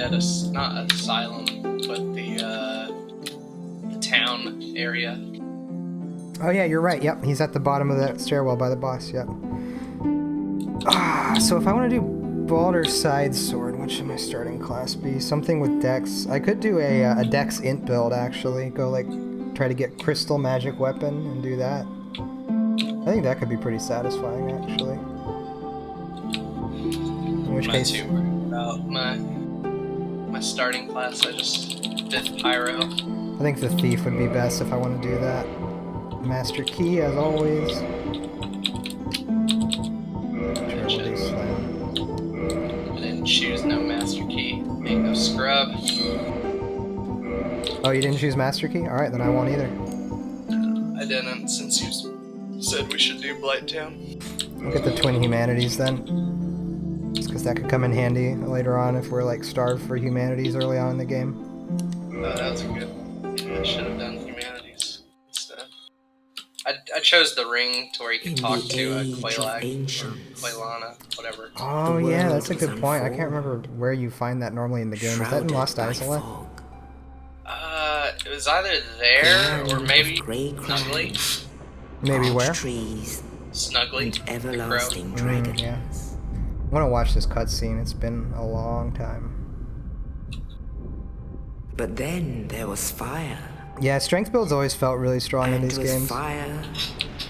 at not asylum, but the town area. Oh yeah, you're right. Yep, he's at the bottom of that stairwell by the boss. Yep. So if I want to do Baldur's Side Sword, what should my starting class be? Something with Dex. I could do a Dex Int build actually. Go like try to get Crystal Magic Weapon and do that. I think that could be pretty satisfying actually. In which case, too worried about my starting class. I just did Pyro. I think the Thief would be best if I want to do that. Master Key as always. I didn't choose no Master Key. Ain't no scrub. Oh, you didn't choose Master Key? Alright, then I won't either. I didn't, since you said we should do Blighttown. I'll get the Twin Humanities then. Just because that could come in handy later on if we're like starved for humanities early on in the game. Oh, that was a good. I should have done humanities instead. I chose the ring to where you can talk to Quelaag or Quailana, whatever. Oh yeah, that's a good point. I can't remember where you find that normally in the game. Is that in Lost Isola? It was either there or maybe Snuggly. Maybe where? Snuggly. Everlasting dragons. Yeah. I want to watch this cutscene. It's been a long time. But then there was fire. Yeah, strength builds always felt really strong in these games. Fire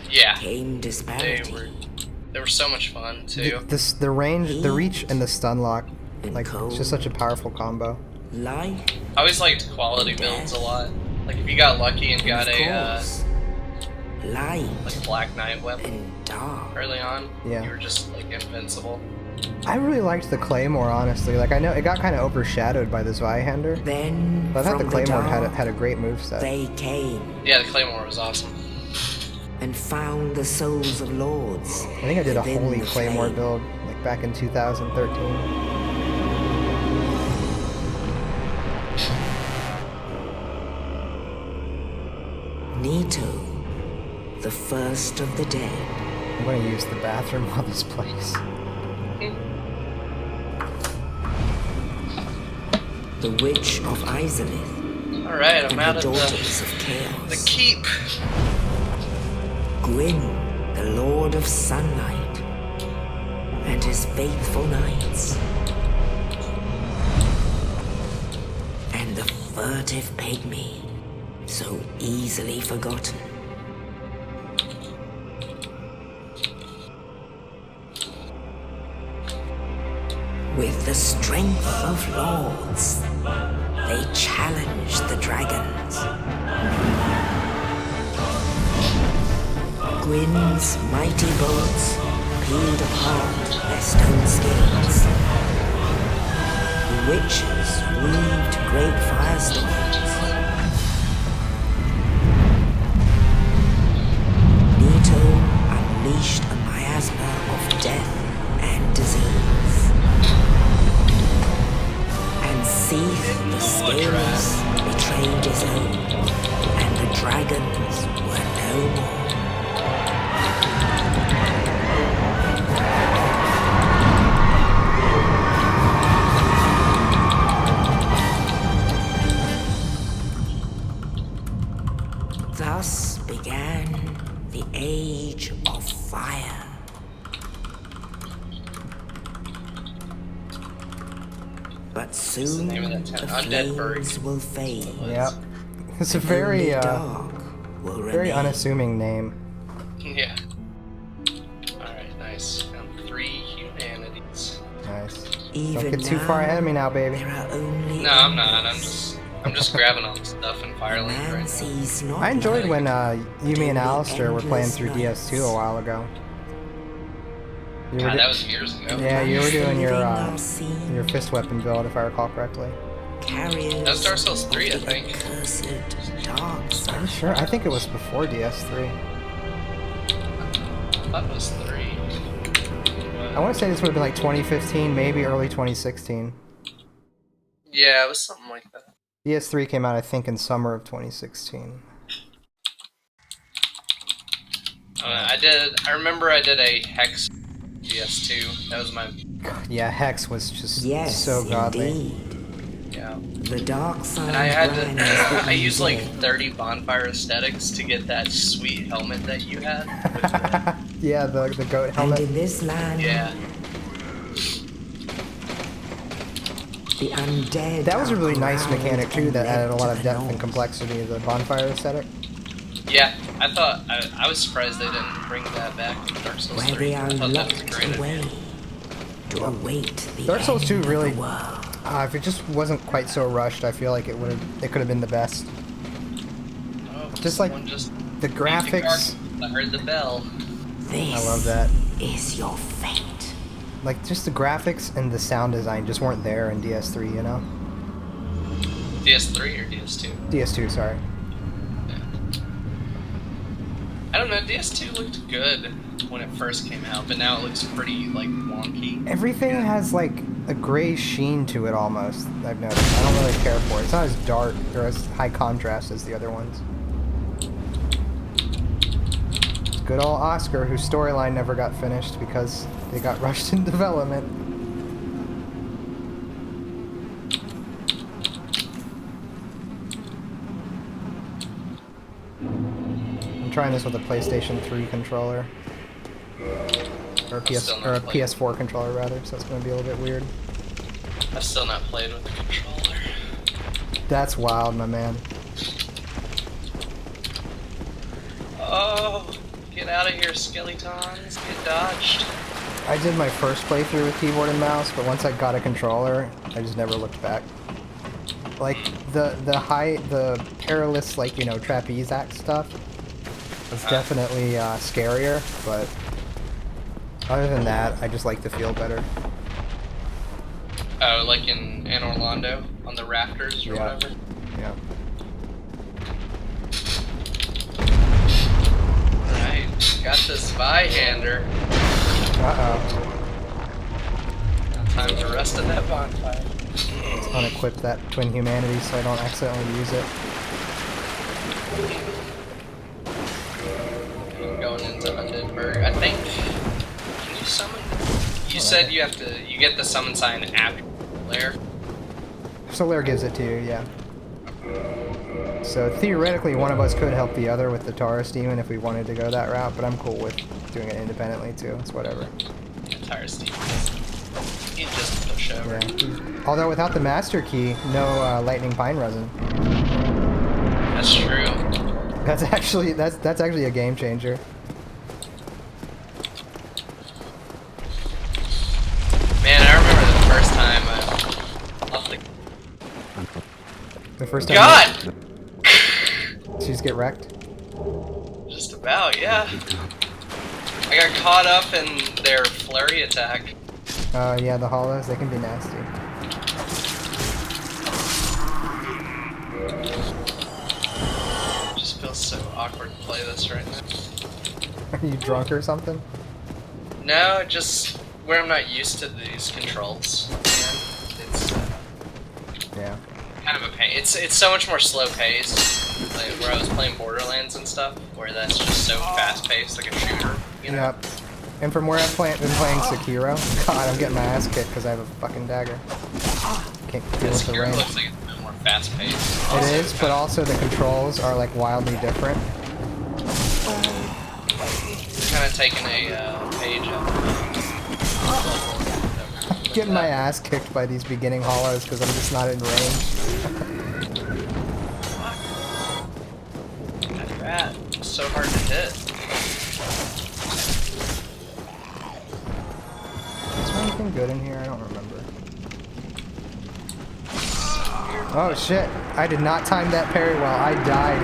yeah. came disparity. They were so much fun too. The range, the reach, and the stun lock, like it's just such a powerful combo. Light. I always liked quality builds a lot. Like if you got lucky and got a light, like Black Knight weapon and dark early on, yeah, you were just like invincible. I really liked the Claymore, honestly. Like I know it got kind of overshadowed by the Zweihander. Then but I thought the Claymore had a great moveset. They came. Yeah, the Claymore was awesome. And found the souls of lords. I think I did a Holy Claymore build like back in 2013. Nito, the first of the dead. I'm gonna use the bathroom while this plays. The Witch of Izalith. Alright, I'm out of the keep. Gwyn, the Lord of Sunlight, and his faithful knights. And the furtive pygmy, so easily forgotten. With the strength of lords, they challenged the dragons. Gwyn's mighty bolts peeled apart their stone scales. The witches weaved great firestorms. Nito unleashed a miasma of death and disease. And Seath the Scaleless betrayed his own, and the dragons were no more. Thus began the Age of Fire. But soon the flames will fade. Yep. It's a very unassuming name. Yeah. Alright, nice. Found 3 humanities. Nice. Even don't get too far ahead of me now, baby. No, I'm not. I'm just grabbing all the stuff in Firelink right now. I enjoyed when you, me, and Alistair were playing through DS2 a while ago. God, that was years ago. Yeah, you were doing your fist weapon build, if I recall correctly. That was Dark Souls 3, I think. Are you sure? I think it was before DS3. I thought it was 3. I want to say this would have been like 2015, maybe early 2016. Yeah, it was something like that. DS3 came out, I think, in summer of 2016. I remember I did a Hex DS2. That was my... Yeah, Hex was just yes, so godly. Indeed. Yeah. The dark side And I had rises to. the I used like undead. 30 bonfire aesthetics to get that sweet helmet that you had. With the, Yeah, the goat And helmet. in this land, yeah. the undead That was a are really nice corralled mechanic too and that led added a to lot of the depth and north. complexity to the bonfire aesthetic. Yeah, I thought I was surprised they didn't bring that back in Dark Souls Where 3. they I are thought that was a locked great away idea. to await the Dark Souls 2 end really, of the world. if it just wasn't quite so rushed, I feel like it could have been the best. Oh, Just like someone just the beat graphics. I heard the bell. This I love that. is your fate. Like just the graphics and the sound design just weren't there in DS3, you know? DS3 or DS2? DS2, sorry. I don't know, DS2 looked good when it first came out, but now it looks pretty, like, wonky. Everything has like a gray sheen to it almost, I've noticed. I don't really care for it. It's not as dark or as high contrast as the other ones. It's good old Oscar, whose storyline never got finished because they got rushed in development. I'm trying this with a PlayStation 3 controller. Or a PS4 controller rather, so it's gonna be a little bit weird. I've still not played with the controller. That's wild, my man. Oh, get out of here, skeletons. Get dodged. I did my first playthrough with keyboard and mouse, but once I got a controller, I just never looked back. Like the perilous, like, you know, trapeze act stuff was definitely scarier, but other than that, I just like the feel better. Oh, like in Orlando on the rafters or Yeah. whatever. Yeah. Alright, got this Zweihander. Uh-oh. Now time to rest at that bonfire. Let's unequip that Twin Humanity so I don't accidentally use it. I'm going into Undeadburg. I think. Can you summon? You said you have to. You get the summon sign after Lair. Solaire gives it to you, yeah. So theoretically, one of us could help the other with the Taurus Demon if we wanted to go that route, but I'm cool with doing it independently too. It's whatever. Entire Steve. You just push over. Yeah. Although without the Master Key, no Lightning Pine Resin. That's true. That's actually a game changer. Man, I remember the first time I left The first time. God! Did you just get wrecked? Just about, yeah. I got caught up in their flurry attack. Yeah, the hollows, they can be nasty. It just feels so awkward to play this right now. Are you drunk or something? No, just where I'm not used to these controls. Man. It's Yeah. kind of a pain. It's so much more slow paced. Like where I was playing Borderlands and stuff, where that's just so fast paced, like a shooter. You know? Yep. And from where I've been playing Sekiro, God, I'm getting my ass kicked because I have a fucking dagger. Can't deal with the Sekiro range. looks like it's a bit more fast paced. It is, but also the controls are like wildly different. Kind of taking a page out. Getting my ass kicked by these beginning hollows because I'm just not in range. That rat is so hard to hit. Is there anything good in here? I don't remember. Oh shit, I did not time that parry well. I died.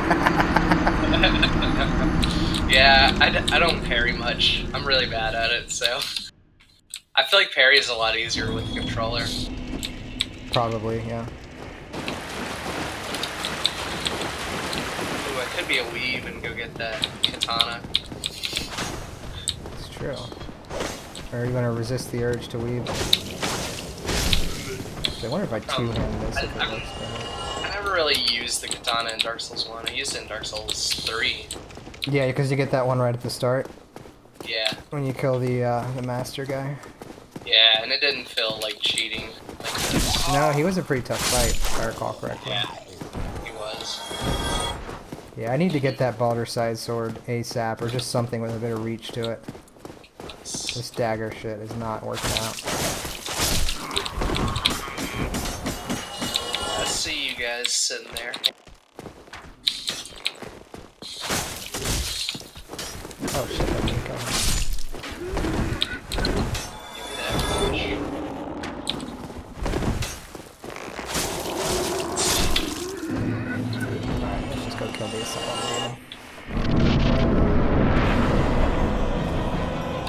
Yeah, I don't parry much. I'm really bad at it, so. I feel like parry is a lot easier with the controller. Probably, yeah. Ooh, I could be a weave and go get that katana. It's true. Or are you gonna resist the urge to weave? I wonder if I two-hand this, if it works better. I never really used the katana in Dark Souls 1. I used it in Dark Souls 3. Yeah, because you get that one right at the start. Yeah. When you kill the master guy. Yeah, and it didn't feel like cheating. like this. No, he was a pretty tough fight, if I recall correctly. Yeah, he was. Yeah, I need to get that Balder side sword ASAP, or just something with a bit of reach to it. This dagger shit is not working out. I see you guys sitting there. Oh shit, that didn't go. Give me that punch. Alright, let's just go kill these someone.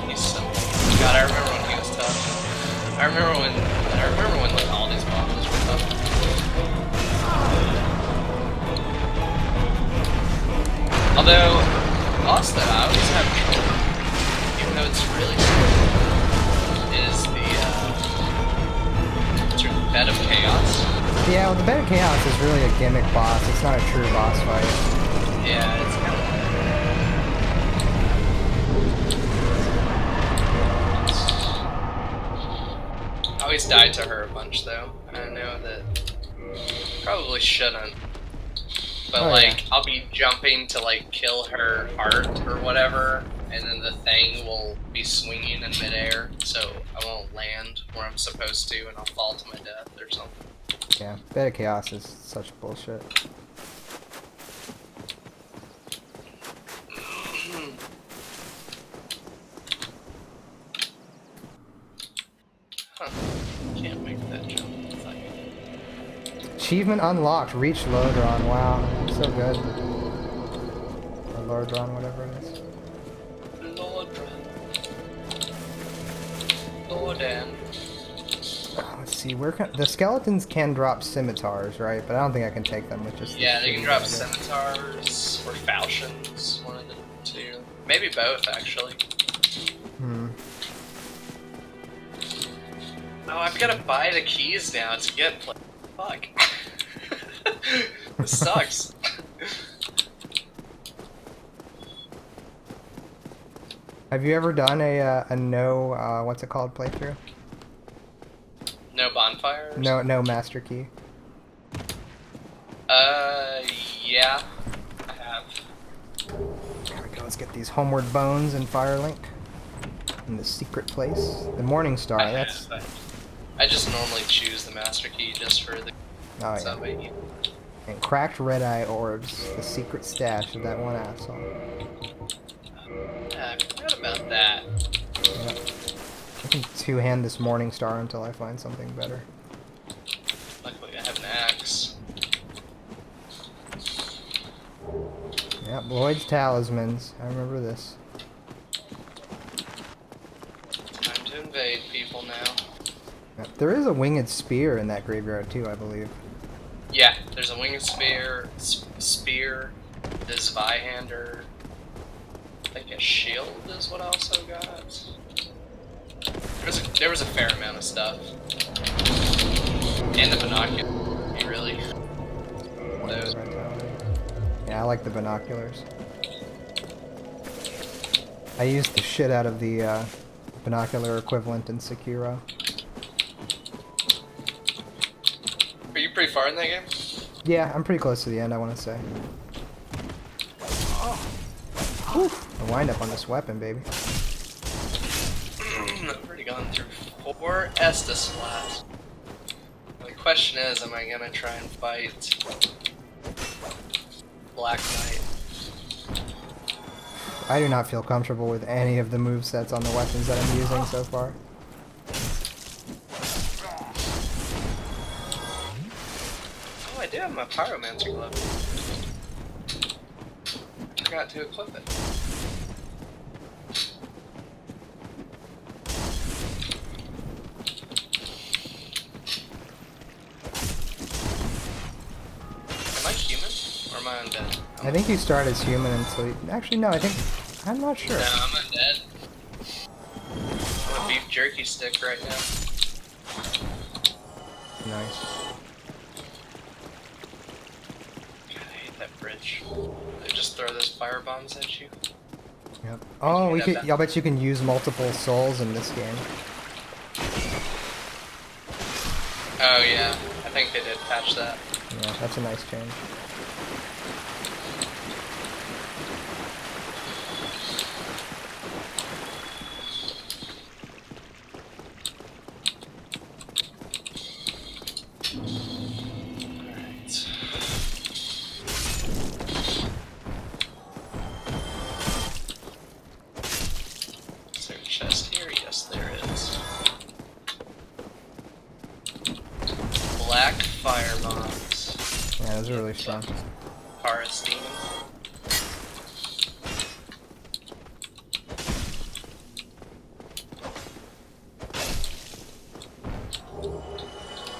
He's so. God, I remember when he was tough. I remember when like all these bosses were tough. Although, boss that I always have trouble, even though it's really simple, is the sort of bed of chaos. Yeah, well, the Bed of Chaos is really a gimmick boss. It's not a true boss fight. Yeah, it's kind of. I always die to her a bunch though. I know that probably shouldn't. But Oh, like, yeah. I'll be jumping to like kill her heart or whatever, and then the thing will be swinging in midair, so I won't land where I'm supposed to, and I'll fall to my death or something. Yeah, Bed of Chaos is such bullshit. Huh. Can't make that jump. Fuck. Achievement unlocked. Reach Lodron. Wow, so good. Or Lordron, whatever it is. Lordan. Let's see, where can the skeletons can drop scimitars, right? But I don't think I can take them with just. Yeah, the they can shitty drop dagger. scimitars or falchions, one of the two. Maybe both, actually. Hmm. Oh, I've got to buy the keys now to get play. Fuck. This sucks. Have you ever done a no what's it called playthrough? No bonfires? No master key. Yeah. I have. There we go. Let's get these homeward bones and Firelink. In the secret place, the Morning Star. That's I just normally choose the master key just for the. oh So yeah. maybe. And cracked red eye orbs, the secret stash of that one asshole. Yeah, I forgot about that. Yep. I can two-hand this Morning Star until I find something better. Luckily, I have an axe. Yep, Lloyd's Talismans. I remember this. Time to invade people now. Yep. There is a winged spear in that graveyard too, I believe. Yeah, there's a winged spear, this Vihander. I think a shield is what I also got. There was a fair amount of stuff. And the binocular, really. Those. Yeah, I like the binoculars. I used the shit out of the binocular equivalent in Sekiro. Are you pretty far in that game? Yeah, I'm pretty close to the end, I want to say. Whew, the wind up on this weapon, baby. I've already gone through 4 Estus Flasks. The question is, am I gonna try and fight Black Knight? I do not feel comfortable with any of the movesets on the weapons that I'm using so far. Oh, I do have my Pyromancer glove. Forgot to equip it. Am I human? Or am I undead? I think you start as human until you... Actually, no, I'm not sure. No, I'm undead. I'm a beef jerky stick right now. Nice. God, I hate that bridge. They just throw those fire bombs at you. Yep. Oh, I'll bet you can use multiple souls in this game. Oh yeah, I think they did patch that. Yeah, that's a nice change. Alright. Is there a chest here? Yes, there is. Black fire bombs. Yeah, those are really strong. Taurus demon.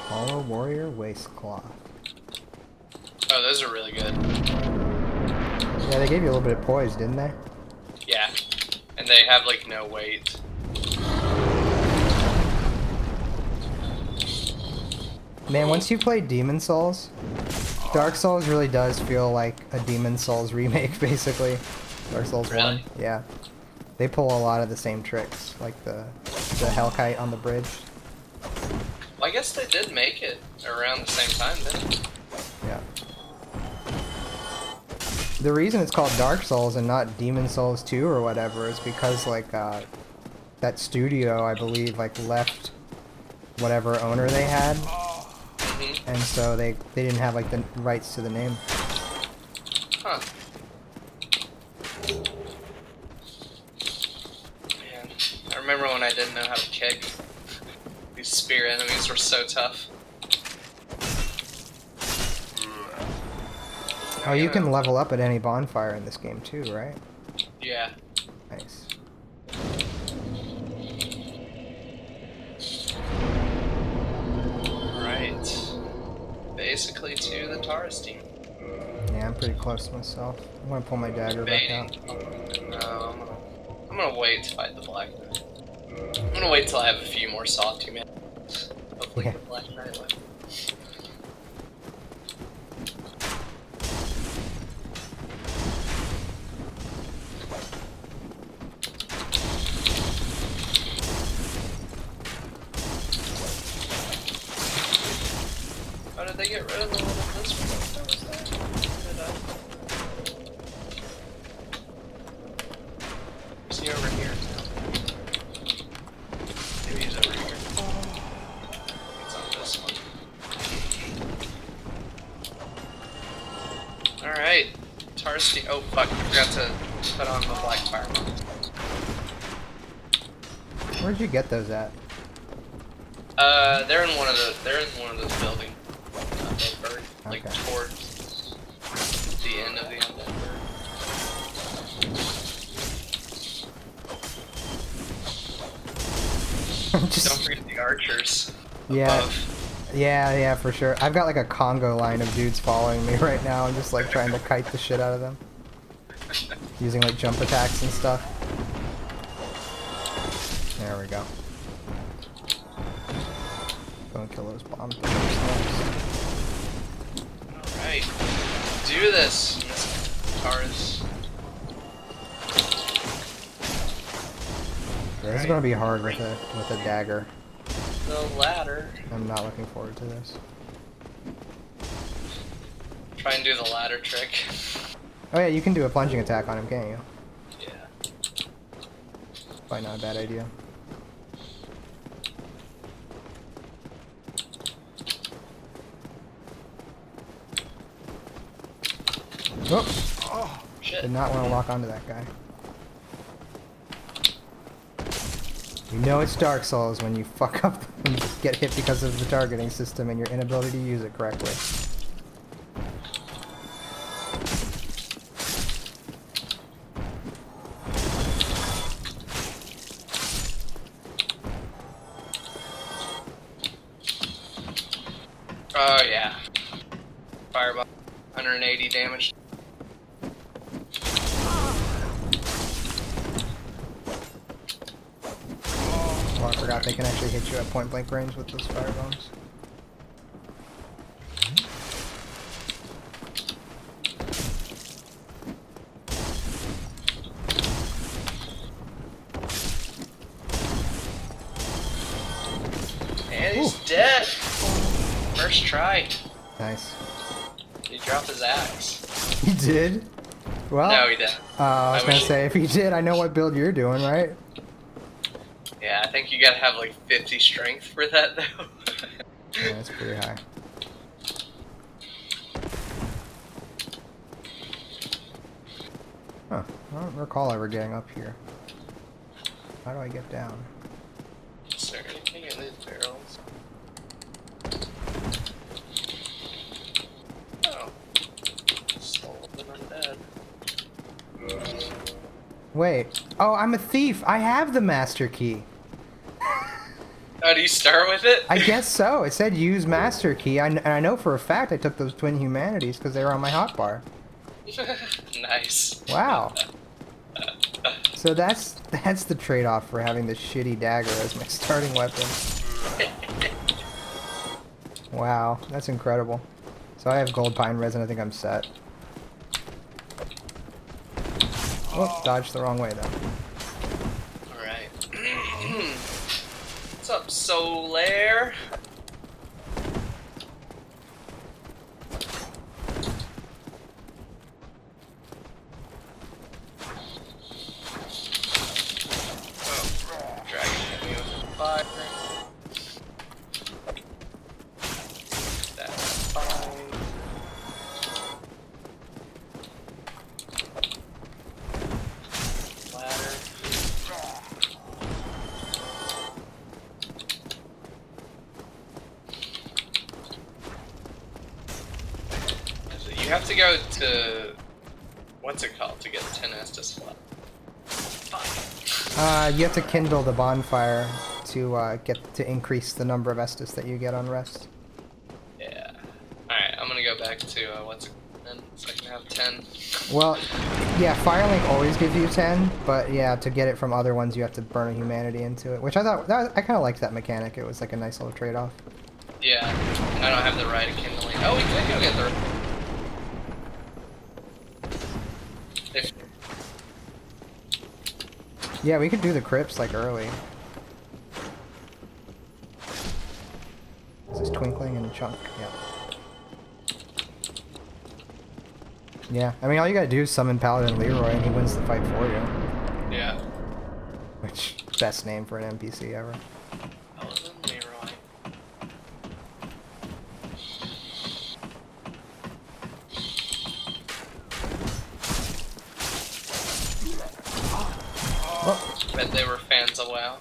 Hollow Warrior Waistcloth. Oh, those are really good. Yeah, they gave you a little bit of poise, didn't they? Yeah. And they have like no weight. Man, once you play Demon Souls, Dark Souls really does feel like a Demon Souls remake, basically. Dark Souls 1. Really? Yeah. They pull a lot of the same tricks, like the Hellkite on the bridge. Well, I guess they did make it around the same time, didn't they? Yeah. The reason it's called Dark Souls and not Demon Souls 2 or whatever is because, like, that studio, I believe, like, left whatever owner they had. And so they didn't have, like, the rights to the name. Huh. Man, I remember when I didn't know how to kick. These spear enemies were so tough. Oh, you can level up at any bonfire in this game too, right? Yeah. Nice. Right. Basically to the Taurus team. Yeah, I'm pretty close to myself. I'm gonna pull my dagger back out. No, I'm gonna wait to fight the Black Knight. I'm gonna wait till I have a few more soft humans. Hopefully Yeah. the Black Knight will. How did they get rid of the little this one that was there? Is he over here now? Maybe he's over here. It's on this one. Alright. Tarsti. Oh fuck, I forgot to put on the black fire bomb. Where'd you get those at? They're in one of those buildings. Bird, like Okay. towards the end of the undead bird. Just, Don't forget the archers. yeah, Above. yeah, for sure. I've got like a Congo line of dudes following me right now. I'm just like trying to kite the shit out of them, using like jump attacks and stuff. There we go. Go and kill those bombs. Alright. Do this, Miss Taurus. Yeah, this is gonna be hard with a dagger. The ladder. I'm not looking forward to this. Try and do the ladder trick. Oh yeah, you can do a plunging attack on him, can't you? Yeah. Probably not a bad idea. Oh! Shit. Did not want to lock onto that guy. You know it's Dark Souls when you fuck up and get hit because of the targeting system and your inability to use it correctly. Oh yeah. Fireball. 180 damage. Oh, I forgot they can actually hit you at point blank range with those fire bombs. And he's dead. First try. Nice. He dropped his axe. He did? Well, No, he didn't. I was gonna say, if he did, I know what build you're doing, right? Yeah, I think you gotta have like 50 strength for that though. Yeah, that's pretty high. Huh. I don't recall ever getting up here. How do I get down? Is there anything in these barrels? Oh. Soul of the undead. Wait. Oh, I'm a thief. I have the master key. Oh, do you start with it? I guess so. It said use master key. And I know for a fact I took those twin humanities because they were on my hotbar. Nice. Wow. So that's the trade-off for having the shitty dagger as my starting weapon. Wow, that's incredible. So I have gold pine resin. I think I'm set. Oh, dodged the wrong way though. Alright. What's up, Solaire? Fire. That's fine. Ladder. You have to go to what's it called to get 10 Estus flat? You have to kindle the bonfire to get to increase the number of Estus that you get on rest. Yeah. Alright, I'm gonna go back to what's it called so I can have 10. Well, yeah, Firelink always gives you 10, but yeah, to get it from other ones you have to burn a humanity into it, which I thought, I kind of liked that mechanic. It was like a nice little trade-off. Yeah, I don't have the right of kindling. Oh, we could go get the... If... Yeah, we could do the crypts like early. This is Twinkling and Chunk, yeah. Yeah, I mean, all you gotta do is summon Paladin Leroy and he wins the fight for you. Yeah. Which, best name for an NPC ever. Paladin Leroy. Oh. Bet they were fans of WoW.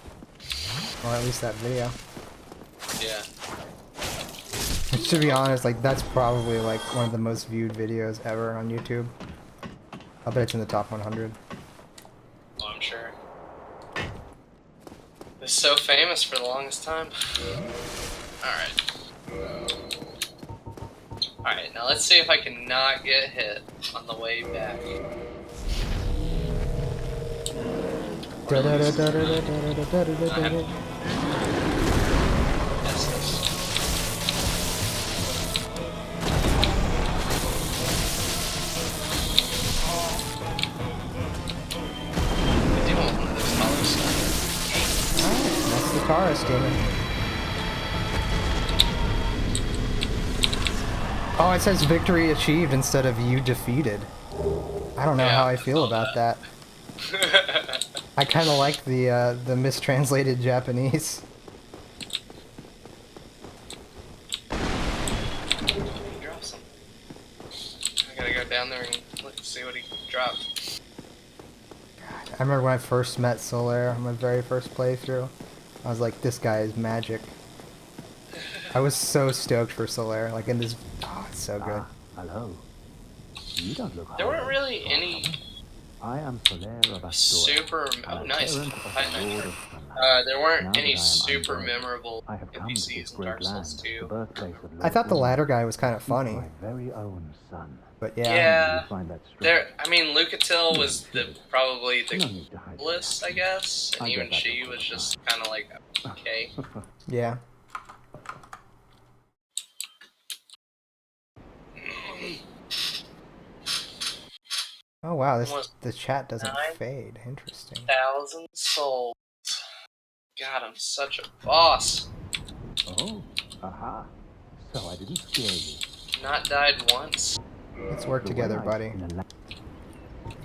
Or at least that video. Yeah. To be honest, like, that's probably like one of the most viewed videos ever on YouTube. I'll bet it's in the top 100. Oh, I'm sure. It's so famous for the longest time. Alright. Alright, now let's see if I can not get hit on the way back. That's the Taurus demon. Oh, it says victory achieved instead of you defeated. I don't know how I feel about that. I kind of like the mistranslated Japanese. Drop some. I gotta go down there and look and see what he dropped. I remember when I first met Solaire on my very first playthrough. I was like, this guy is magic. I was so stoked for Solaire, like in this. Oh, it's so good. Hello. You don't look There weren't horrible. really any I am Solaire of Astor. super. Oh, nice. Parent of I the Lord know. of Sunlight. There weren't Now any that I am super undead, memorable I have come to this NPCs in great Dark Souls land, the 2. birthplace of I thought the Lord ladder guy was kind of funny, My very own son. but yeah. Yeah. You find that strange? There, I mean, Lucatil was probably You don't the need to hide coolest, I guess, and I get even that she all was the just kind of like okay. Yeah. Oh wow, the chat doesn't 9,000 fade. Interesting. souls. God, I'm such a boss. Oh, aha. So I didn't scare you. Not died once. Let's work together, buddy.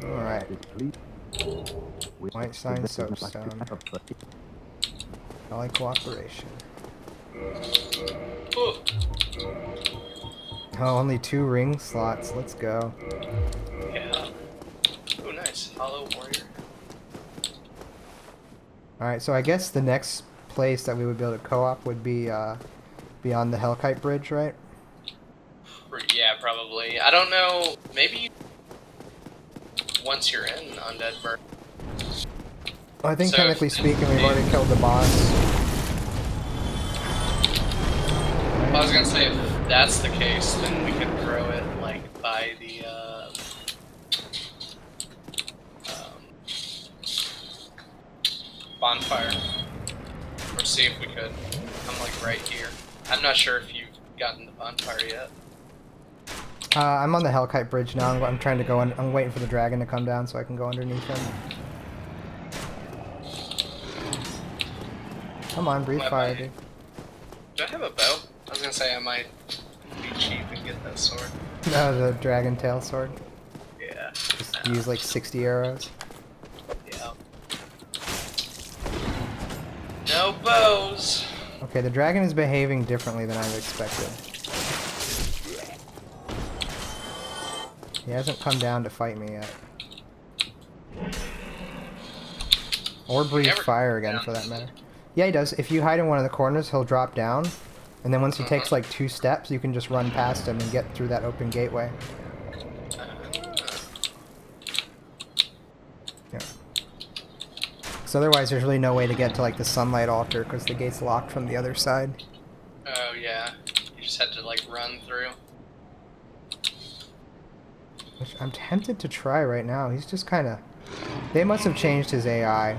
Alright. White sign soapstone. I like cooperation. Ooh. Oh, only 2 ring slots. Let's go. Yeah. Oh, nice. Hollow warrior. Alright, so I guess the next place that we would build a co-op would be beyond the Hellkite Bridge, right? Yeah, probably. I don't know. Maybe once you're in Undead Burn. Well, I think So, technically speaking, we've already killed the boss. I was gonna say, if that's the case, then we could throw it, like, by the, bonfire. Or see if we could. I'm, like, right here. I'm not sure if you've gotten the bonfire yet. I'm on the Hellkite Bridge now. I'm trying to go in. I'm waiting for the dragon to come down so I can go underneath him. Come on, breathe fire, dude. Do I have a bow? I was gonna say I might be cheap and get that sword. No, the dragon tail sword. Yeah. Just use like 60 arrows. Yeah. No bows! Okay, the dragon is behaving differently than I expected. He hasn't come down to fight me yet. Or breathe fire again, for that matter. Yeah, he does. If you hide in one of the corners, he'll drop down. And then once he takes like 2 steps, you can just run past him and get through that open gateway. Yeah. So otherwise, there's really no way to get to like the sunlight altar because the gate's locked from the other side. Oh, yeah. You just had to, like, run through. Which I'm tempted to try right now. He's just kind of... They must have changed his AI. I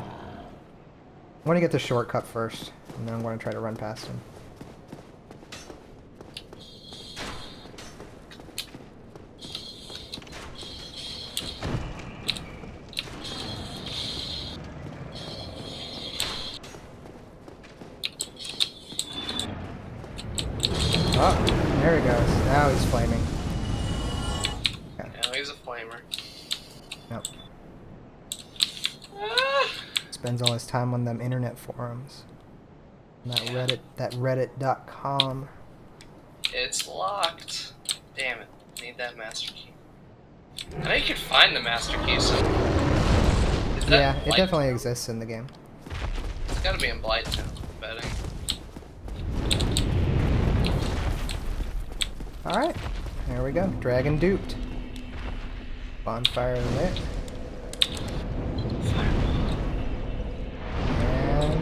want to get the shortcut first, and then I'm going to try to run past him. Oh, there he goes. Now he's flaming. Yeah, he's a flamer. Yep. Ah! Spends all his time on them internet forums. And that Reddit.com. It's locked. Damn it. Need that master key. I know you can find the master key, so... Yeah, it definitely exists in the game. It's gotta be in Blighttown, I'm betting. Alright, there we go. Dragon duped. Bonfire lit. And...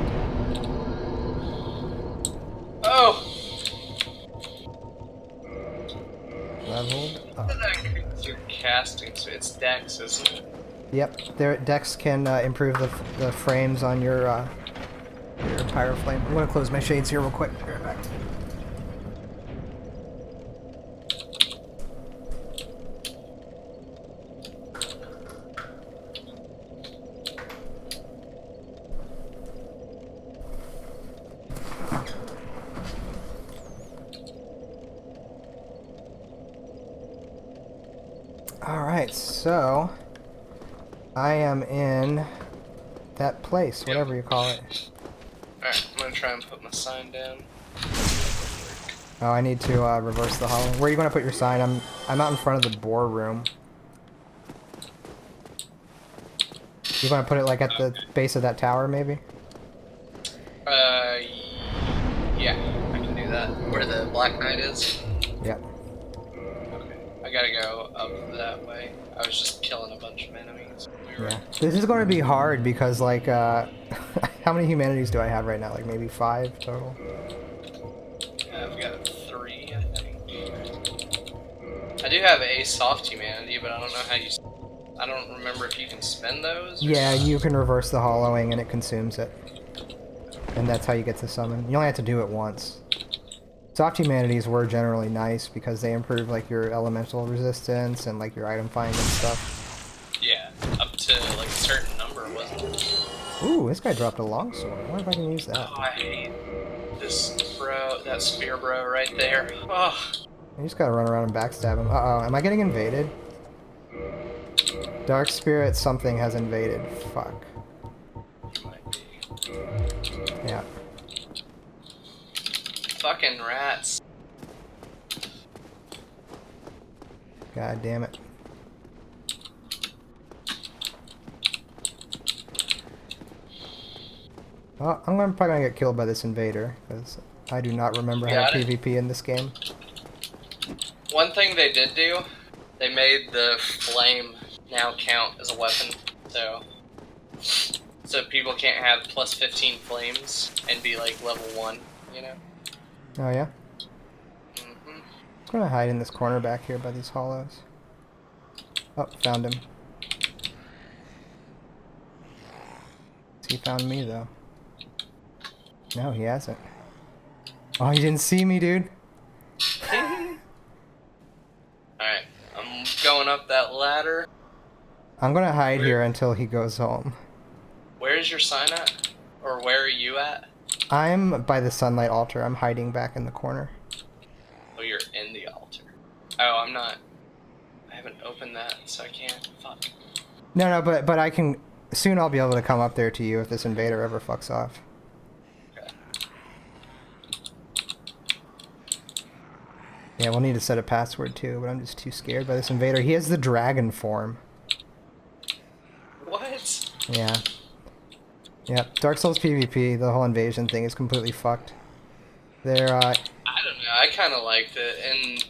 Oh! leveled up. Your casting, so it's Dex, isn't it? Yep, their Dex can improve the frames on your pyro flame. I'm gonna close my shades here real quick. Be right back. Alright, so I am in that place, whatever you call it. Alright, I'm gonna try and put my sign down. Oh, I need to reverse the hollow. Where are you going to put your sign? I'm out in front of the boar room. You want to put it like at the base of that tower, maybe? Yeah, I can do that. Where the Black Knight is? Yep. Okay, I gotta go up that way. I was just killing a bunch of enemies. Yeah. This is going to be hard because, like, how many humanities do I have right now? Like, maybe 5 total? I've got 3, I think. I do have a soft humanity, but I don't know how you... I don't remember if you can spend those? Yeah, you can reverse the hollowing and it consumes it. And that's how you get to summon. You only have to do it once. Soft humanities were generally nice because they improve like your elemental resistance and like your item finding and stuff. Yeah, up to like a certain number, wasn't it? Ooh, this guy dropped a longsword. I wonder if I can use that. Oh, I hate this bro, that spear bro right there. Oh, You just gotta run around and backstab him. Uh-oh, am I getting invaded? Dark Spirit something has invaded. Fuck. might be. Yeah. Fucking rats. God damn it. Oh, probably gonna get killed by this invader, because I do not remember how to PvP in this game. One thing they did do, they made the flame now count as a weapon, so people can't have plus 15 flames and be like level 1, you know? Oh yeah? Mm-hmm. I'm gonna hide in this corner back here by these hollows. Oh, found him. He found me though. No, he hasn't. Oh, you didn't see me, dude. Alright, I'm going up that ladder. I'm gonna hide here until he goes home. Where is your sign at? Or where are you at? I'm by the sunlight altar. I'm hiding back in the corner. Oh, you're in the altar. Oh, I'm not. I haven't opened that, so I can't. Fuck. No, but I can. Soon I'll be able to come up there to you if this invader ever fucks off. Okay. Yeah, we'll need to set a password too, but I'm just too scared by this invader. He has the dragon form. What? Yeah. Yeah, Dark Souls PvP, the whole invasion thing is completely fucked. They're, I don't know, I kind of liked it, and...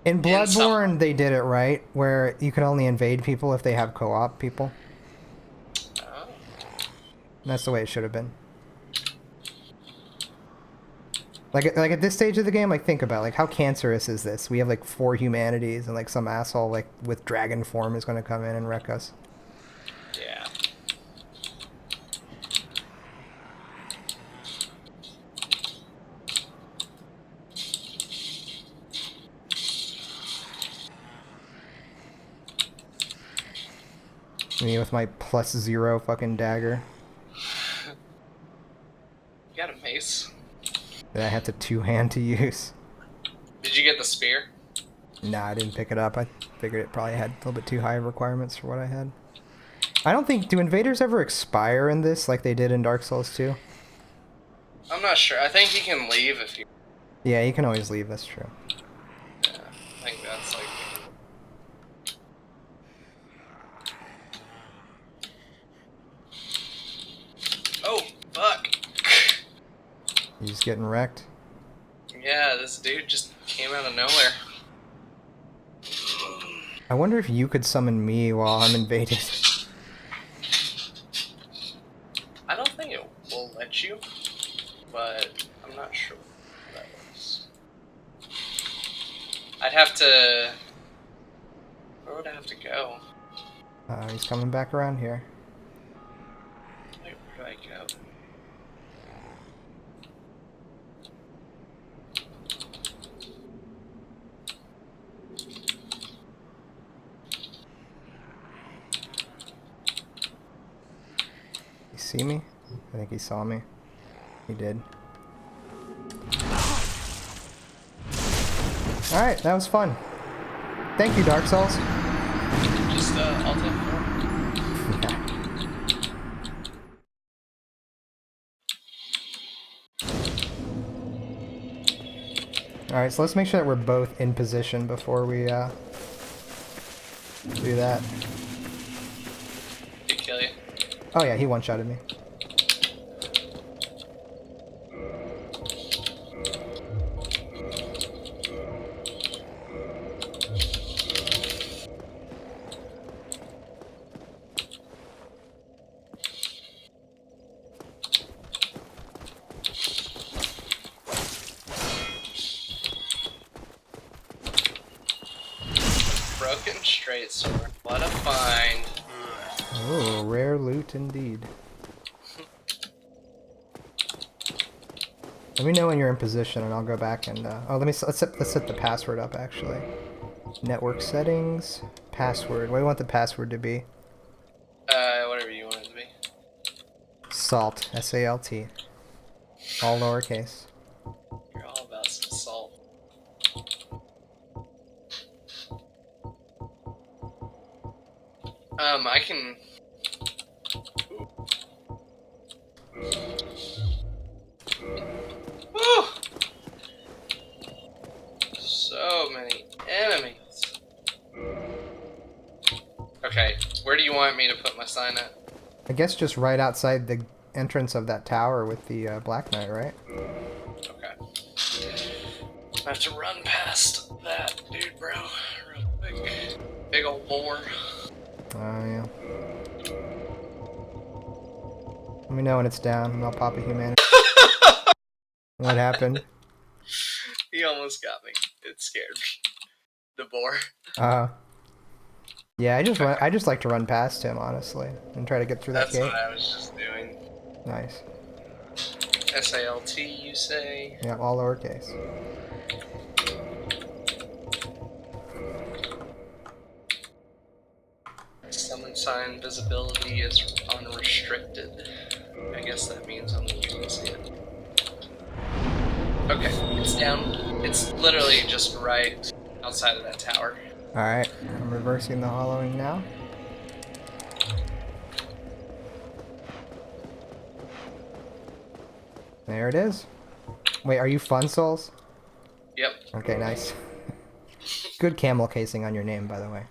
In Bloodborne, they did it right, where you can only invade people if they have co-op people. Oh. And that's the way it should have been. Like at this stage of the game, like think about like how cancerous is this? We have like 4 humanities and like some asshole like with dragon form is going to come in and wreck us. Yeah. Me with my +0 fucking dagger You got a mace? that I have to two-hand to use. Did you get the spear? Nah, I didn't pick it up. I figured it probably had a little bit too high requirements for what I had. I don't think... Do invaders ever expire in this like they did in Dark Souls 2? I'm not sure. I think you can leave if you... Yeah, you can always leave. That's true. Yeah, I think that's like... Oh, fuck! You just getting wrecked? Yeah, this dude just came out of nowhere. I wonder if you could summon me while I'm invaded. I don't think it will let you, but I'm not sure what that is. I'd have to... Where would I have to go? He's coming back around here. Wait, where do I go? You see me? I think he saw me. He did. Alright, that was fun. Thank you, Dark Souls. Just, I'll take Alright, so let's make sure that we're both in position before we, do that. Did he kill you? Oh yeah, he one-shotted me. Broken straight sword. What a find. Oh, rare loot indeed. Let me know when you're in position, and I'll go back and. Oh, let's set the password up actually. Network settings, password. What do you want the password to be? Whatever you want it to be. Salt, S-A-L-T, all lowercase. Here, salt. I can. Woo! So many enemies. Okay, where do you want me to put my sign at? I guess just right outside the entrance of that tower with the Black Knight, right? Okay. I have to run past that dude, bro. Real quick. Big old boar. Oh, yeah. Let me know when it's down, and I'll pop a humanity. What happened? He almost got me. It scared me. The boar. Yeah, I just like to run past him, honestly, and try to get through that That's gate. what I was just doing. Nice. SALT, you say? Yeah, all lowercase. Summon sign visibility is unrestricted. I guess that means I'm losing it. Okay, it's down. It's literally just right outside of that tower. Alright, I'm reversing the hollowing now. There it is. Wait, are you Fun Souls? Yep. Okay, nice. Good camel casing on your name, by the way.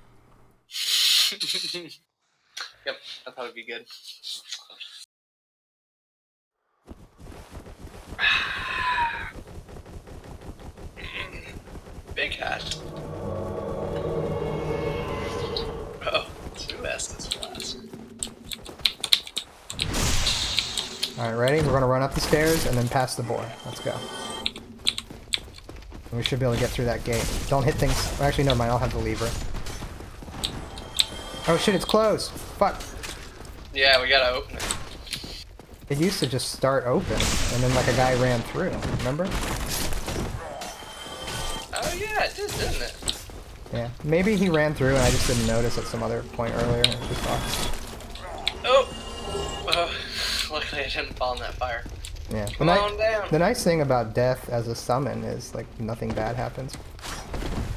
Yep, I thought it'd be good. Big hat. Oh, 2S this class. Alright, ready? We're gonna run up the stairs and then past the boar. Let's go. We should be able to get through that gate. Don't hit things. Actually, never mind. I'll have the lever. Oh shit, it's closed. Fuck. Yeah, we gotta open it. It used to just start open, and then like a guy ran through. Remember? Oh yeah, it did, didn't it? Yeah. Maybe he ran through and I just didn't notice at some other point earlier. It was just Oh! Luckily I didn't fall in that fire. yeah. Come on down. The nice thing about death as a summon is like nothing bad happens.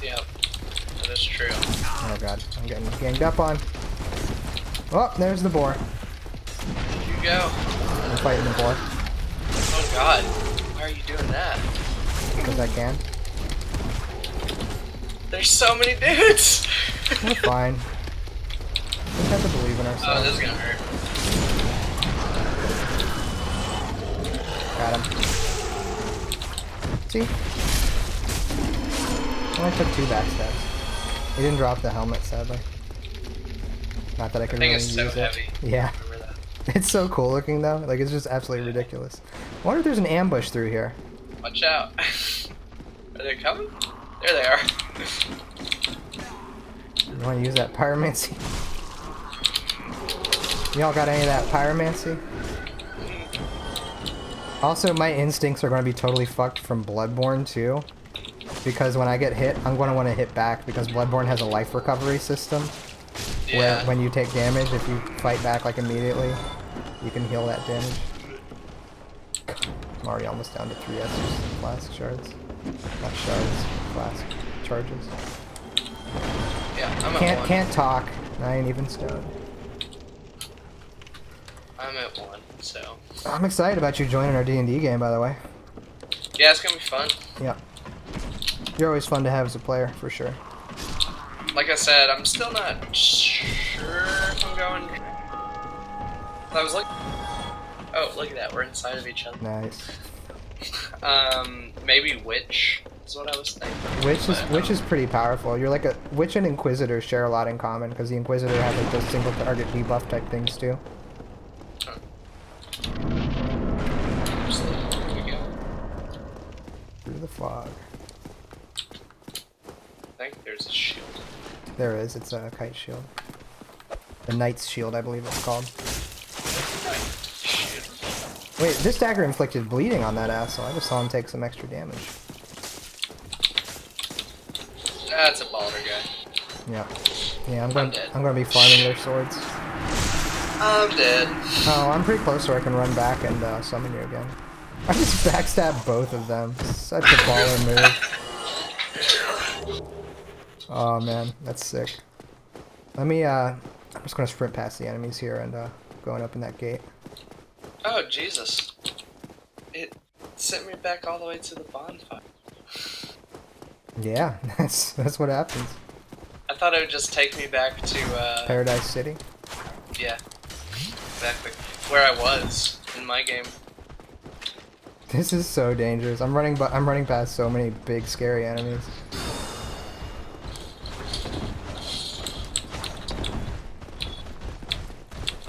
Yep, that is true. Oh god, I'm getting ganged up on. Oh, there's the boar. You go. I'm fighting the boar Oh god, why are you doing that? because I can. There's so many dudes! We're fine. We have to believe in Oh, ourselves. this is gonna hurt. Got him. See? I only took 2 backstabs. He didn't drop the helmet, sadly. Not that I could That thing really is so use heavy. it. Yeah. Remember that. It's so cool looking though. Like it's just absolutely ridiculous. I wonder if there's an ambush through here. Watch out. Are they coming? There they are. You want to use that pyromancy? Y'all got any of that pyromancy? Also, my instincts are going to be totally fucked from Bloodborne too. Because when I get hit, I'm going to want to hit back because Bloodborne has a life recovery system. Yeah. Where when you take damage, if you fight back like immediately, you can heal that damage. I'm already almost down to 3 S's, flask shards. Not shards, flask charges. Yeah, I'm at 1. Can't talk. I ain't even stoned. I'm at 1, so. I'm excited about you joining our D&D game, by the way. Yeah, it's gonna be fun. Yeah. You're always fun to have as a player, for sure. Like I said, I'm still not sure if I'm going. I was like, oh, look at that, we're inside of each other. Nice. Maybe Witch is what I was thinking. Witch is pretty powerful. You're like a Witch and Inquisitor share a lot in common because the Inquisitor has like those single target debuff type things too. Huh. There we go. Through the fog. I think there's a shield. There is. It's a kite shield. The Knight's Shield, I believe it's called. Shield. Wait, this dagger inflicted bleeding on that asshole. I just saw him take some extra damage. That's a Balder guy. Yeah. Yeah, I'm dead. gonna be farming their swords. I'm dead. Oh, I'm pretty close so I can run back and summon you again. I just backstabbed both of them. Such a baller move. Oh man, that's sick. Let me, I'm just gonna sprint past the enemies here and, going up in that gate. Oh, Jesus. It sent me back all the way to the bonfire. Yeah, that's what happens. I thought it would just take me back to, Paradise City. yeah. Exactly. Where I was in my game. This is so dangerous. I'm running past so many big scary enemies.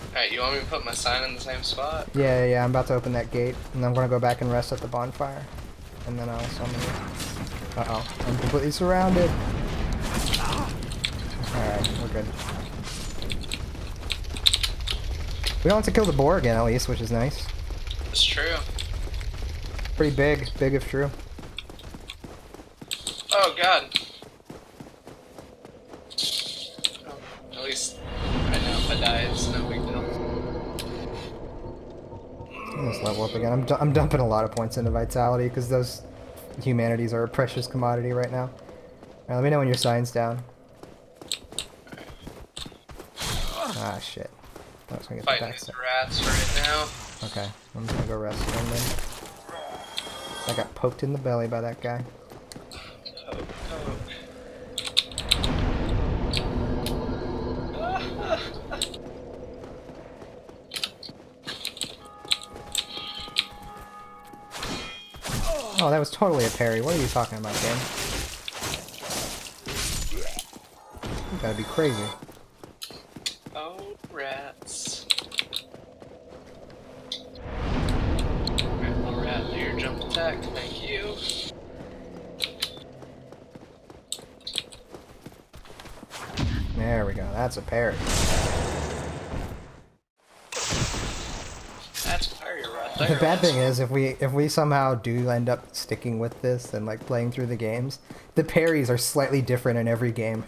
Alright, you want me to put my sign in the same spot? Yeah, I'm about to open that gate, and I'm gonna go back and rest at the bonfire. And then I'll summon you. Uh-oh, I'm completely surrounded. Alright, we're good. We don't have to kill the boar again, at least, which is nice. It's true. Pretty big if true. Oh, God. Oh, at least right now if I die, it's no big deal. Let's level up again. I'm dumping a lot of points into vitality because those humanities are a precious commodity right now. Alright, let me know when your sign's down. Ah, shit. I was gonna get the Fighting these rats right now. Okay, I'm just gonna go rest them then. I got poked in the belly by that guy. Poke. Oh, that was totally a parry. What are you talking about, game? You gotta be crazy. Oh, rats. Alright, little rat, do your jump attack. Thank you. There we go. That's a parry. That's parry right there. The bad thing is, if we somehow do end up sticking with this and like playing through the games, the parries are slightly different in every game.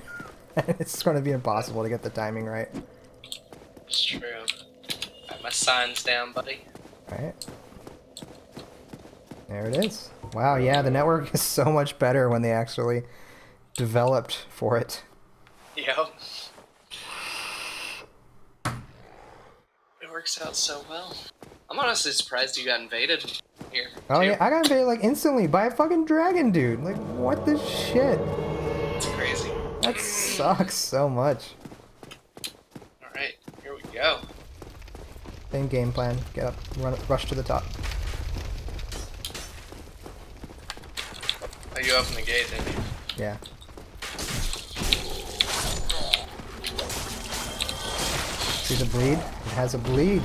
It's going to be impossible to get the timing right. It's true. Alright, my sign's down, buddy. Alright. There it is. Wow, yeah, the network is so much better when they actually developed for it. Yep. It works out so well. I'm honestly surprised you got invaded here. Oh too. yeah, I got invaded like instantly by a fucking dragon dude. Like, what the shit? It's crazy. That sucks so much. Alright, here we go. Same game plan. Get up, rush to the top. Oh, you opened the gate, didn't you? Yeah. See the bleed? It has a bleed.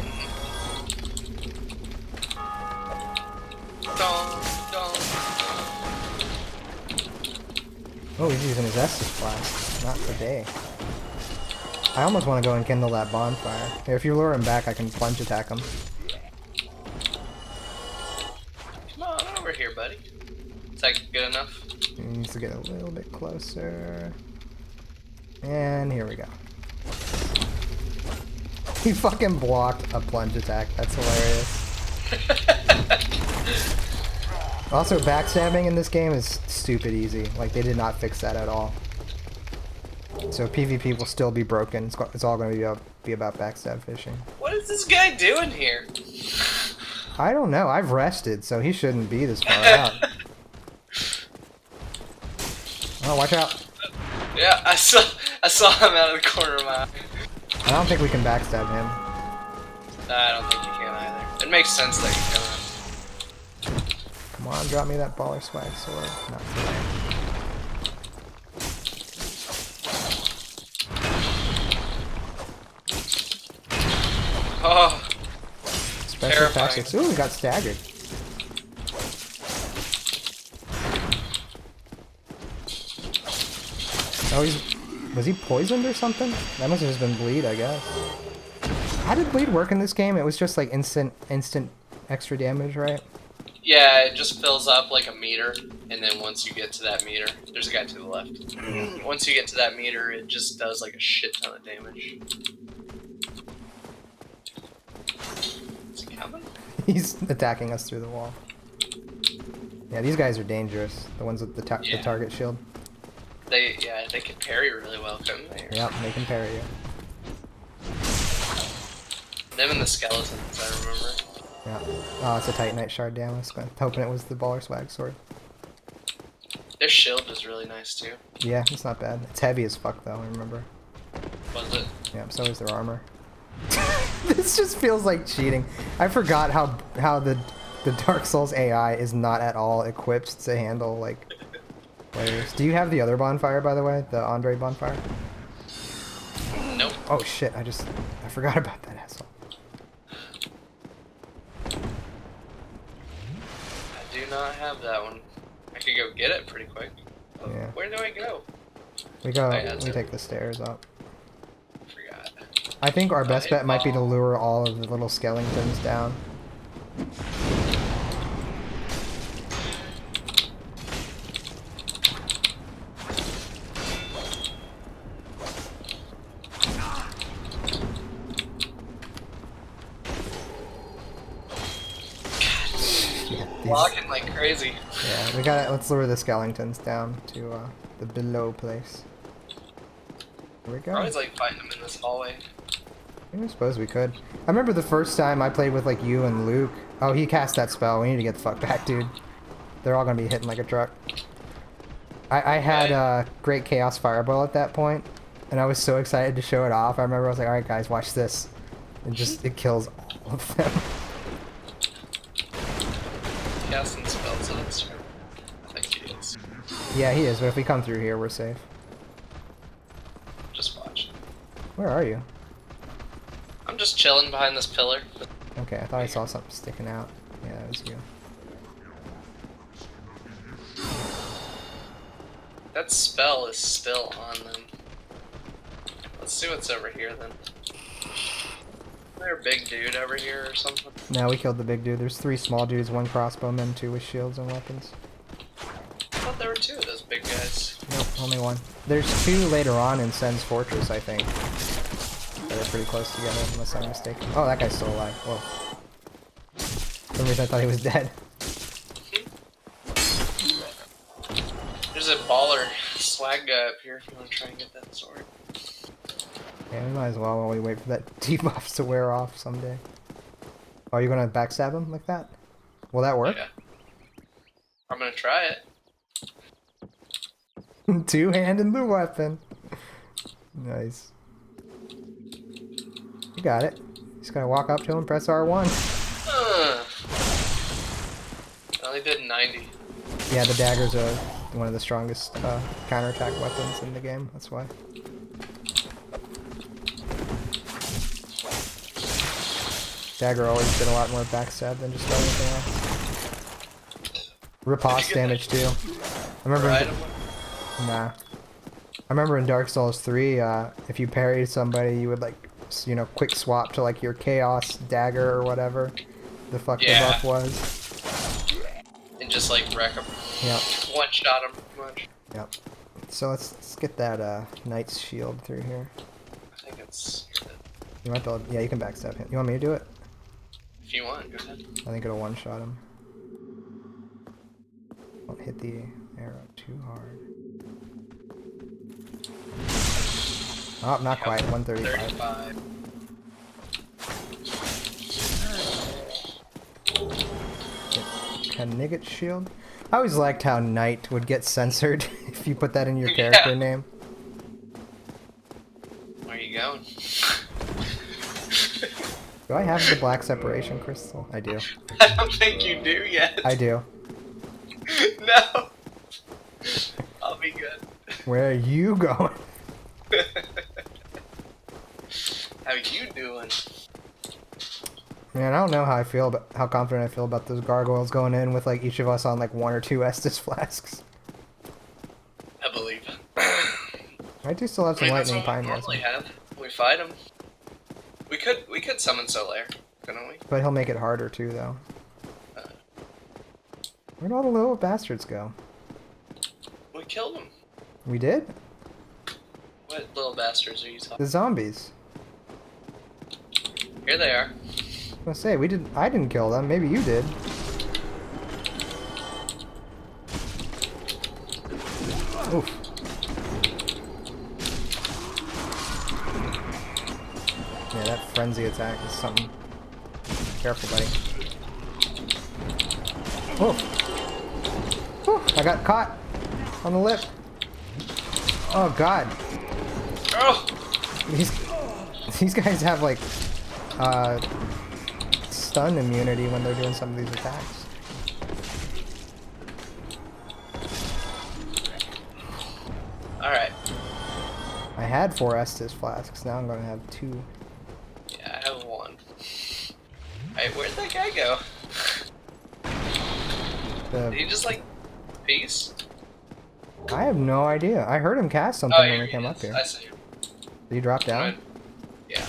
Dong, dong. Oh, he's using his Estus Flask. Not today. I almost want to go and kindle that bonfire. Here, if you lure him back, I can plunge attack him. Come on over here, buddy. Is that good enough? He needs to get a little bit closer. And here we go. He fucking blocked a plunge attack. That's hilarious. Also, backstabbing in this game is stupid easy. Like, they did not fix that at all. So PvP will still be broken. It's all going to be about backstab fishing. What is this guy doing here? I don't know. I've rested, so he shouldn't be this far out. Oh, watch out. Yeah, I saw him out of the corner of my eye. I don't think we can backstab him. Nah, I don't think you can either. It makes sense that you can. Come on, drop me that baller swag sword. Not today. Oh, Special terrifying. tactics. Ooh, we got staggered. Oh, was he poisoned or something? That must have just been bleed, I guess. How did bleed work in this game? It was just like instant extra damage, right? yeah, it just fills up like a meter, and then once you get to that meter, there's a guy to the left. Once you get to that meter, it just does like a shit ton of damage. Is he coming? He's attacking us through the wall. Yeah, these guys are dangerous. The ones with the target shield. They can parry really well, couldn't they? Yep, they can parry you. Them and the skeletons, I remember. Yeah. Oh, it's a Titanite shard. Damn, I was hoping it was the baller swag sword. Their shield is really nice too. Yeah, it's not bad. It's heavy as fuck though, I remember. Was it? Yeah, so is their armor. This just feels like cheating. I forgot how the Dark Souls AI is not at all equipped to handle like players. Do you have the other bonfire, by the way? The Andre bonfire? Nope. Oh shit, I forgot about that asshole. I do not have that one. I could go get it pretty quick. Oh, Yeah. where do I go? We take the stairs up. Forgot. I think our best hit bet might be to ball. lure all of the little skeletons down. Walking like crazy. Yeah, let's lure the skeletons down to the below place. Here we go. I always like fighting them in this hallway. I suppose we could. I remember the first time I played with like you and Luke. Oh, he cast that spell. We need to get the fuck back, dude. They're all gonna be hitting like a truck. I had Great Chaos Fireball at that point, and I was so excited to show it off. I remember I was like, alright guys, watch this. It kills all of them. Casting spells on this room. I think he is. Yeah, he is, but if we come through here, we're safe. Just watch. Where are you? I'm just chilling behind this pillar. Okay, I thought I saw something sticking out. Yeah, that was you. That spell is still on them. Let's see what's over here then. Is there a big dude over here or something? No, we killed the big dude. There's 3 small dudes, 1 crossbowman, 2 with shields and weapons. I thought there were 2 of those big guys. Nope, only 1. There's 2 later on in Sen's Fortress, I think. They're pretty close together, unless I'm mistaken. Oh, that guy's still alive. Whoa. For some reason I thought he was dead. There's a baller swag guy up here if you want to try and get that sword. Yeah, we might as well while we wait for that debuff to wear off someday. Oh, are you gonna backstab him like that? Will that work? Yeah. I'm gonna try it. 2-handed the weapon. Nice. You got it. Just gotta walk up to him, press R1. I only did 90. Yeah, the dagger's one of the strongest counterattack weapons in the game. That's why. Dagger always did a lot more backstab than just about anything else. Riposte damage too. I remember. Nah. I remember in Dark Souls 3, if you parried somebody, you would like, you know, quick swap to like your Chaos Dagger or whatever the fuck the buff was. And just like wreck them. Yep. One shot them pretty much. Yep. So let's get that Knight's Shield through here. I think it's. You might be able, yeah, you can backstab him. You want me to do it? If you want, go ahead. I think it'll one-shot him. Don't hit the arrow too hard. Oh, not quite. 135. 35. Knigget shield. I always liked how Knight would get censored if you put that in your character name. Where are you going? Do I have the black separation crystal? I do. I don't think you do yet. I do. No. I'll be good. Where are you going? How you doing? Man, I don't know how I feel about how confident I feel about those gargoyles going in with like each of us on like 1 or 2 Estus flasks. I believe. I do still have some lightning pine. Normally have. We fight him. We could summon Solaire, couldn't we? But he'll make it harder too, though. Where'd all the little bastards go? We killed them. We did? What little bastards are you talking? The zombies. Here they are. I was gonna say I didn't kill them. Maybe you did. Oof. Yeah, that frenzy attack is something. Careful, buddy. Oof. Whew, I got caught on the lip. Oh god. Oh! These guys have like stun immunity when they're doing some of these attacks. Alright. I had 4 Estus flasks, now I'm gonna have 2. Yeah, I have 1. Hey, where'd that guy go? Did he just like peace? I have no idea. I heard him cast something when we came up here. I see him. Did he drop down? Yeah.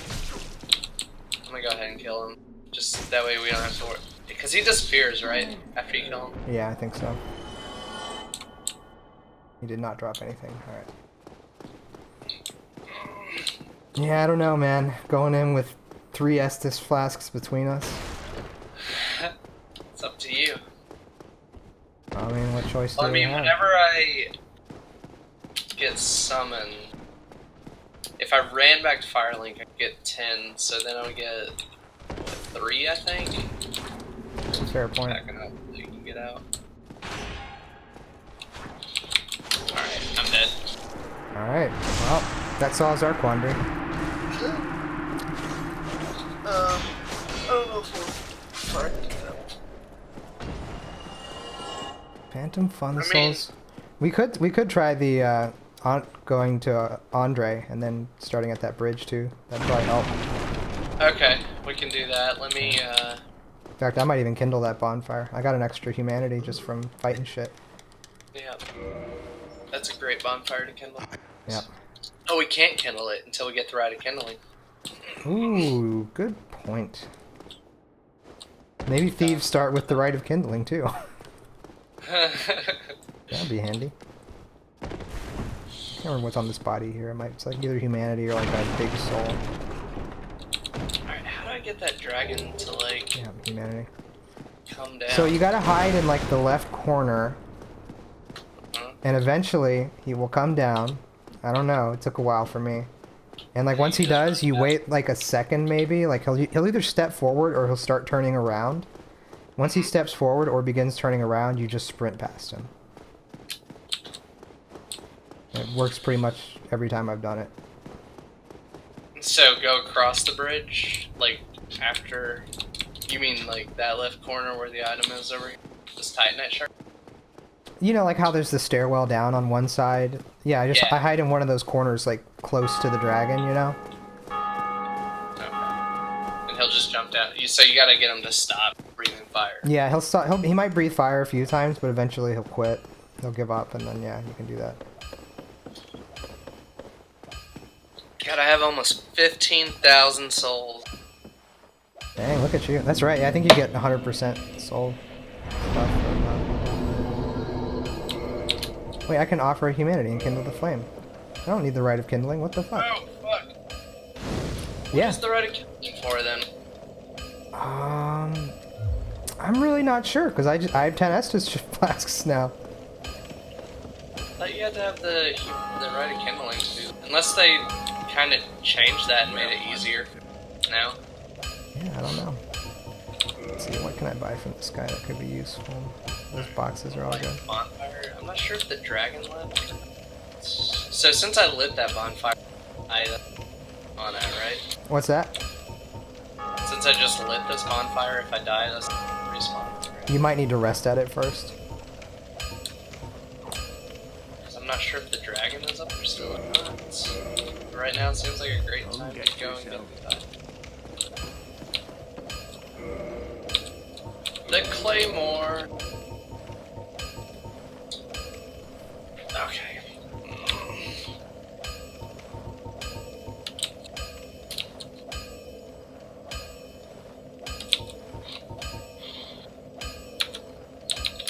I'm gonna go ahead and kill him. Just that way we don't have to worry. Because he disappears, right? After you kill him? Yeah, I think so. He did not drop anything. Alright. Yeah, I don't know, man. Going in with 3 Estus flasks between us. It's up to you. I mean, what choice do Well, I we mean, have? whenever I get summoned, if I ran back to Firelink, I'd get 10, so then I would get, what, 3, I think? Fair point. Backing up so you can get out. Alright, I'm dead. Alright, well, that solves our quandary. I don't know if we're Phantom Fun Souls. We could try the going to Andre and then starting at that bridge too. That'd probably help. Okay, we can do that. Let me, In fact, I might even kindle that bonfire. I got an extra humanity just from fighting shit. yeah. That's a great bonfire to kindle. Yep. Oh, we can't kindle it until we get the right of kindling. Ooh, good point. Maybe thieves start with the rite of kindling too. That'd be handy. I can't remember what's on this body here. It's like either humanity or like a big soul. Alright, how do I get that dragon to like Yeah, humanity. come down? So you gotta hide in like the left corner, and eventually he will come down. I don't know. It took a while for me. And like once he does, you wait like a second maybe. Like he'll either step forward or he'll start turning around. Once he steps forward or begins turning around, you just sprint past him. It works pretty much every time I've done it. So go across the bridge, like after. You mean like that left corner where the item is over here? Just tighten it sharp. You know, like how there's the stairwell down on one side? Yeah, I hide in one of those corners, like, close to the dragon, you know? Okay. And he'll just jump down. So you gotta get him to stop breathing fire. Yeah, he'll stop. He might breathe fire a few times, but eventually he'll quit. He'll give up, and then, yeah, you can do that. God, I have almost 15,000 souls. Dang, look at you. That's right, yeah, I think you get 100% soul stuff from Wait, I can offer humanity and kindle the flame. I don't need the rite of kindling. What the fuck? Oh, fuck. Yeah. What's the right of kindling for, then? I'm really not sure, because I have 10 Estus flasks now. I thought you had to have the right of kindling, too. Unless they kind of changed that and made it easier now. Yeah, I don't know. Let's see, what can I buy from this guy that could be useful? Those boxes are all good. Bonfire. I'm not sure if the dragon lit. So since I lit that bonfire, I on it, right? What's that? Since I just lit this bonfire, if I die, that's respawn. Right? You might need to rest at it first. 'Cause I'm not sure if the dragon is up there still or not. Right now, it seems like a great time to go and get the The claymore. Okay.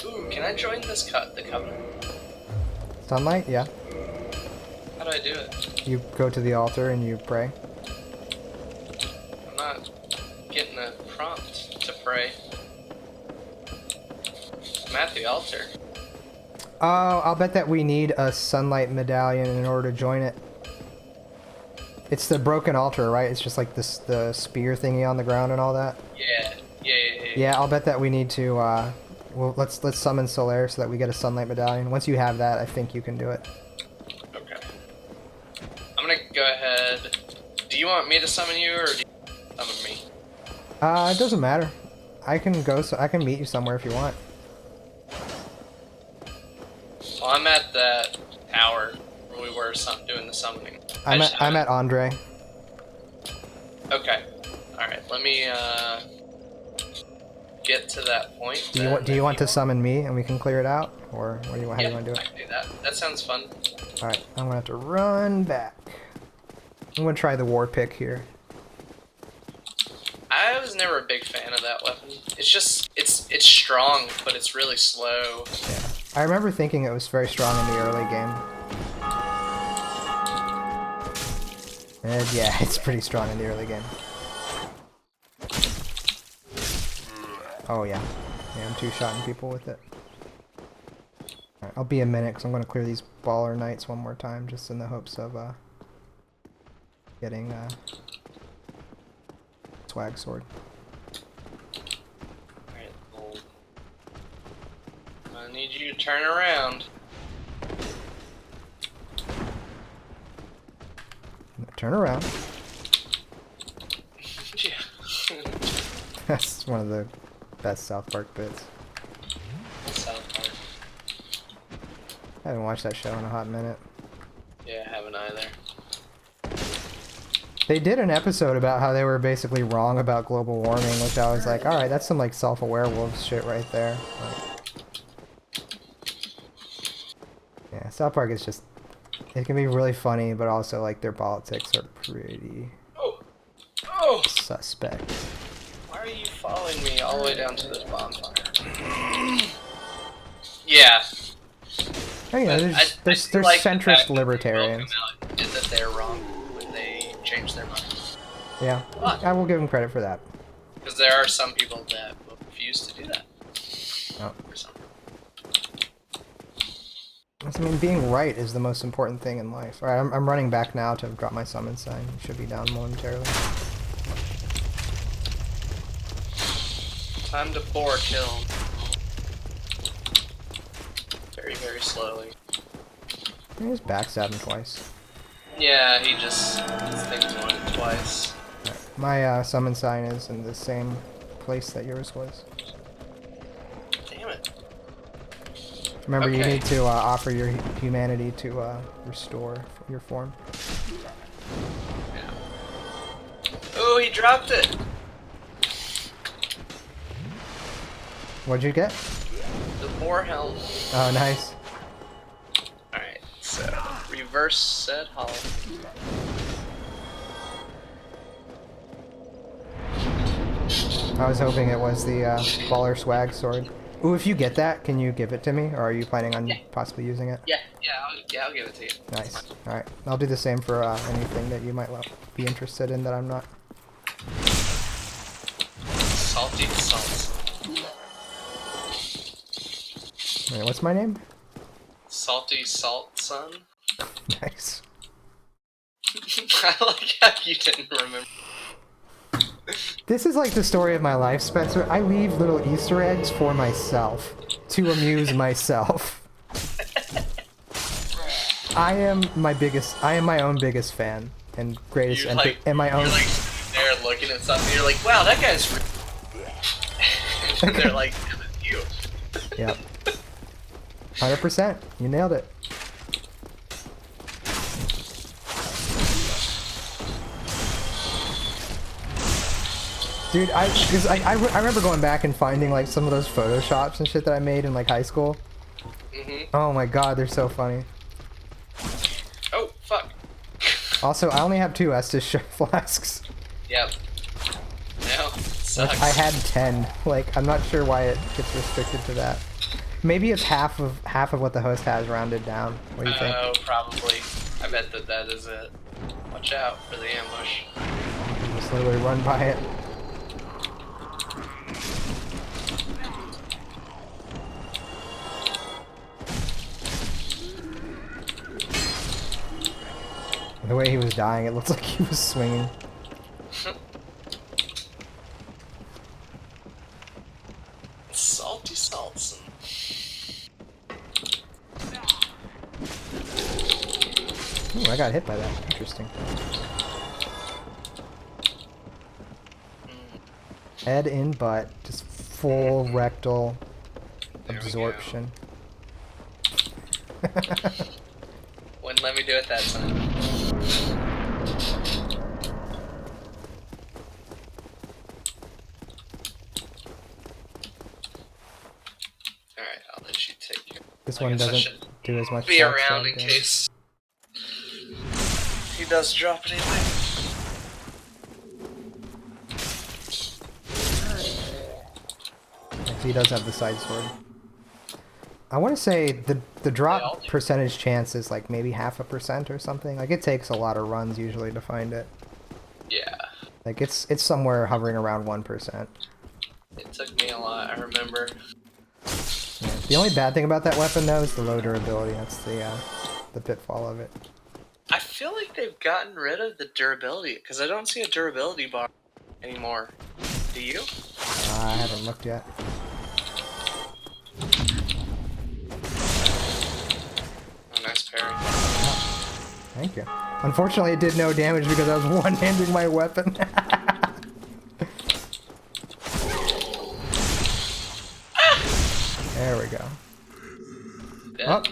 Ooh, can I join this the covenant? Sunlight? Yeah. How do I do it? You go to the altar and you pray. I'm not getting a prompt to pray. I'm at the altar. Oh, I'll bet that we need a sunlight medallion in order to join it. It's the broken altar, right? It's just like this, the spear thingy on the ground and all that. Yeah. Yeah, I'll bet that we need to. Well, let's summon Solaire so that we get a sunlight medallion. Once you have that, I think you can do it. Okay. I'm gonna go ahead. Do you want me to summon you, or do you summon me? It doesn't matter. I can go. So I can meet you somewhere if you want. Well, I'm at that tower where we were doing the summoning. I'm at Andre. Okay. All right. Let me get to that point. Do you want to summon me and we can clear it out, or what do you want? How do you want to do I it? can do that. That sounds fun. All right. I'm gonna have to run back. I'm gonna try the war pick here. I was never a big fan of that weapon. It's just it's strong, but it's really slow. Yeah. I remember thinking it was very strong in the early game. And yeah, it's pretty strong in the early game. Oh yeah. Yeah, I'm two-shotting people with it. Alright, I'll be a minute because I'm going to clear these baller knights one more time just in the hopes of getting swag sword. Alright, well, I need you to turn around. Turn around. Yeah. That's one of the best South Park bits. South Park. I haven't watched that show in a hot minute. Yeah, I haven't either. They did an episode about how they were basically wrong about global warming, which I was like, alright, that's some like self-aware wolves shit right there. Like, yeah, South Park is just, it can be really funny, but also like their politics are pretty suspect. Why are you following me all the way down to this bonfire? Yeah. Oh, yeah, they're centrist libertarians. Is that they're wrong when they change their mind. Yeah, I will give them credit for that. Because there are some people that will refuse to do that. Oh. For some I mean, being right is the most important thing in life. Alright, I'm running back now to drop my summon sign. It should be down momentarily. Time to boar kill. Very, very slowly. I just backstabbed him twice. Yeah, he just thinks one twice. Right. My summon sign is in the same place that yours was. Damn it. Remember, you Okay. need to offer your humanity to restore your form. Yeah. Oh, he dropped it! What'd you get? The boar helm. Oh, nice. Alright, so reverse set hull. I was hoping it was the baller swag sword. Ooh, if you get that, can you give it to me, or are you planning on possibly using it? Yeah, I'll give it to you. Nice. All right, I'll do the same for anything that you might be interested in that I'm not. Salty salt. Wait, what's my name? Salty salt son. Nice. I like how you didn't remember. This is like the story of my life, Spencer. I leave little Easter eggs for myself to amuse myself. I am my own biggest fan and greatest You're like, and my own. You're like sitting there looking at something. You're like, wow, that guy's. And they're like, it's you. Yep. 100%. You nailed it. Dude, I remember going back and finding like some of those photoshops and shit that I made in like high school. Oh my god, they're so funny. Oh, fuck. Also, I only have 2 Estus flasks. Yep. No, sucks. I had 10. Like, I'm not sure why it gets restricted to that. Maybe it's half of what the host has rounded down. What do you think? Oh, probably. I bet that is it. Watch out for the ambush. Just literally run by it. The way he was dying, it looked like he was swinging. Salty Saltson. Ooh, I got hit by that. Interesting. Head in butt, just full rectal absorption. Wouldn't let me do it that time. Alright, I'll let you take care. This one doesn't do as much. Be around in case he does drop anything. He does have the side sword. I want to say the drop percentage chance is like maybe 0.5% or something. Like it takes a lot of runs usually to find it. Yeah. Like it's somewhere hovering around 1%. It took me a lot, I remember. Yeah. The only bad thing about that weapon though is the low durability. That's the pitfall of it. I feel like they've gotten rid of the durability because I don't see a durability bar anymore. Do you? I haven't looked yet. Oh, nice parry. Thank you. Unfortunately, it did no damage because I was one-handing my weapon. There we go. Dead? Oh.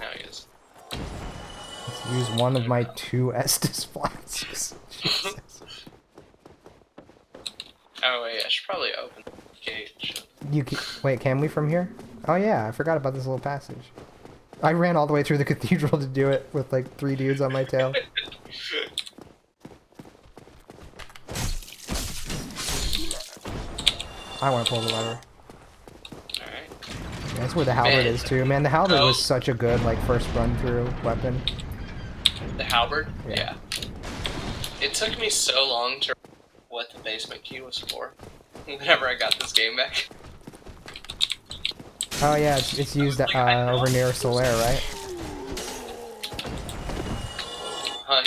Now he is. Let's use one of my 2 Estus flasks. Jesus. Oh wait, I should probably open the gate. Wait, can we from here? Oh yeah, I forgot about this little passage. I ran all the way through the cathedral to do it with like 3 dudes on my tail. I want to pull the lever. Alright. Yeah, that's where the halberd is too. Man, the halberd was such a good like first run through weapon. The halberd? Yeah. It took me so long to remember what the basement key was for. Whenever I got this game back. Oh yeah, it's used over near Solaire, right?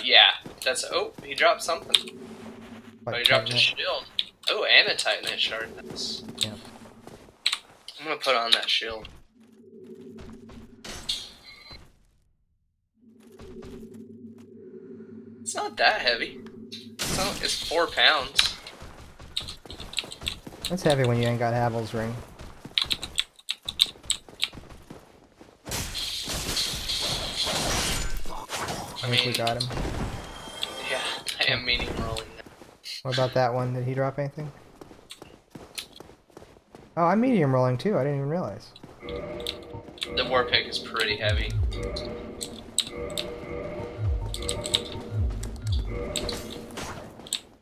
Yeah. That's he dropped something. Like, oh, he dropped a shield. Oh, and a Titanite shard. Nice. Yeah. I'm gonna put on that shield. It's not that heavy. It's 4 pounds. That's heavy when you ain't got Havel's ring. I think we got him. Yeah, I am medium rolling now. What about that one? Did he drop anything? Oh, I'm medium rolling too. I didn't even realize. The war pick is pretty heavy.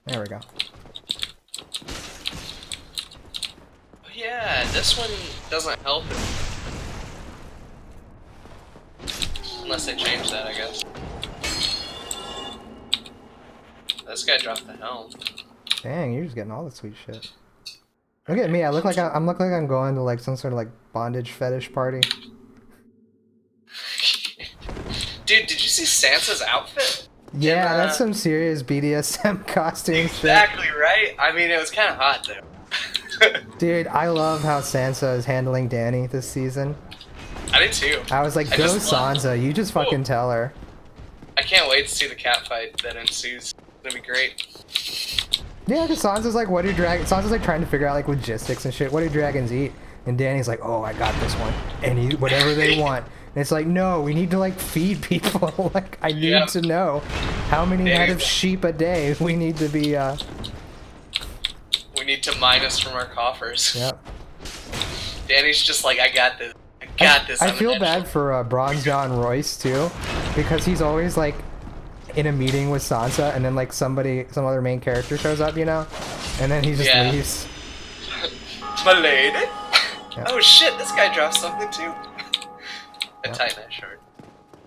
There we go. Oh, yeah, this one doesn't help it. Unless they change that, I guess. This guy dropped the helm. Dang, you're just getting all the sweet shit. Look at me. I look like I'm going to like some sort of like bondage fetish party. Dude, did you see Sansa's outfit? Yeah, that's some serious BDSM costume exactly shit. Right? I mean, it was kind of hot though. Dude, I love how Sansa is handling Dany this season. I did too. I was like, go Sansa, you just fucking tell her. I can't wait to see the cat fight that ensues. It's gonna be great. Yeah, because Sansa's like, what do dragons... Sansa's like trying to figure out like logistics and shit. What do dragons eat? And Dany's like, oh, I got this one. And eat whatever they want. And it's like, no, we need to like feed people. Like, I need to know how many head of sheep a day we need to be, We need to minus from our coffers. Yep. Dany's just like, I got this. I got this. I feel bad for Bronze John Royce too, because he's always like in a meeting with Sansa, and then like some other main character shows up, you know, and then he just leaves. My lady. Yep. Oh shit! This guy dropped something too. A Titanite shard.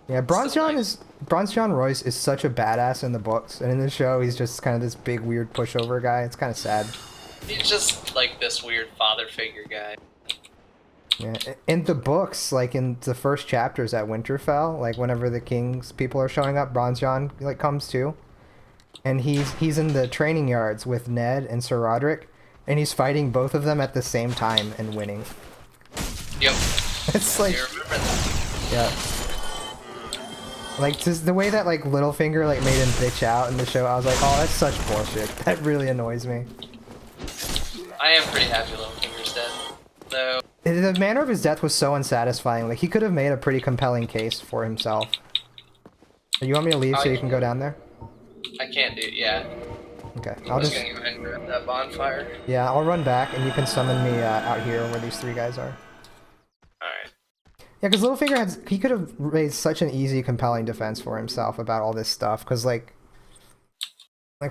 Yeah, Bronze John Royce is such a badass in the books, and in the show he's just kind of this big weird pushover guy. It's kind of sad. He's just like this weird father figure guy. Yeah, in the books, like in the first chapters at Winterfell, like whenever the king's people are showing up, Bronze John like comes too, and he's in the training yards with Ned and Sir Roderick, and he's fighting both of them at the same time and winning. Yep. It's like, You remember that? yeah, like just the way that like Littlefinger like made him bitch out in the show, I was like, oh, that's such bullshit. That really annoys me. I am pretty happy Littlefinger's dead, though. The manner of his death was so unsatisfying. Like he could have made a pretty compelling case for himself. You want me to leave so you can go down there? I can't do it, yeah. Okay, I was gonna go ahead and grab that bonfire. Yeah, I'll run back and you can summon me out here where these three guys are. Alright. Yeah, because Littlefinger he could have raised such an easy, compelling defense for himself about all this stuff. Because like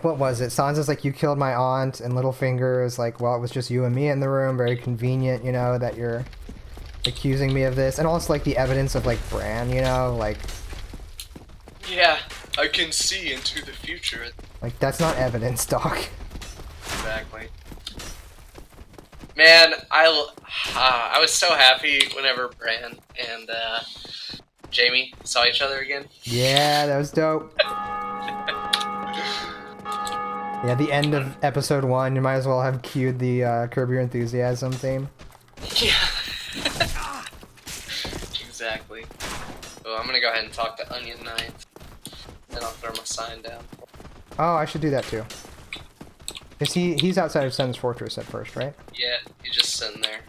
what was it? Sansa's like, you killed my aunt, and Littlefinger is like, well, it was just you and me in the room. Very convenient, you know, that you're accusing me of this. And also like the evidence of like Bran, you know, like. Yeah, I can see into the future. Like that's not evidence, Doc. Exactly. Man, I was so happy whenever Bran and Jamie saw each other again. Yeah, that was dope. Yeah, the end of episode 1, you might as well have cued the Curb Your Enthusiasm theme. Yeah. Exactly. Oh, I'm gonna go ahead and talk to Onion Knight. Then I'll throw my sign down. Oh, I should do that too. He's outside of Sen's Fortress at first, right? Yeah, he's just sitting there.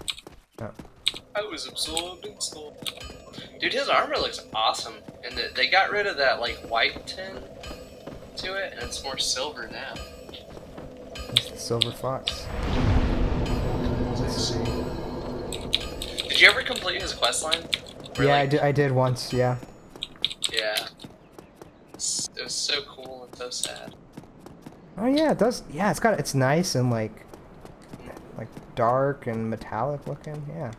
Oh. I was absorbed in soul. Dude, his armor looks awesome. And they got rid of that, like, white tint to it, and it's more silver now. It's the Silver Fox. Let's see. Did you ever complete his questline? Yeah, I did once, yeah. Yeah. It was so cool and so sad. Oh yeah, it does. Yeah, it's nice and like dark and metallic looking. Yeah.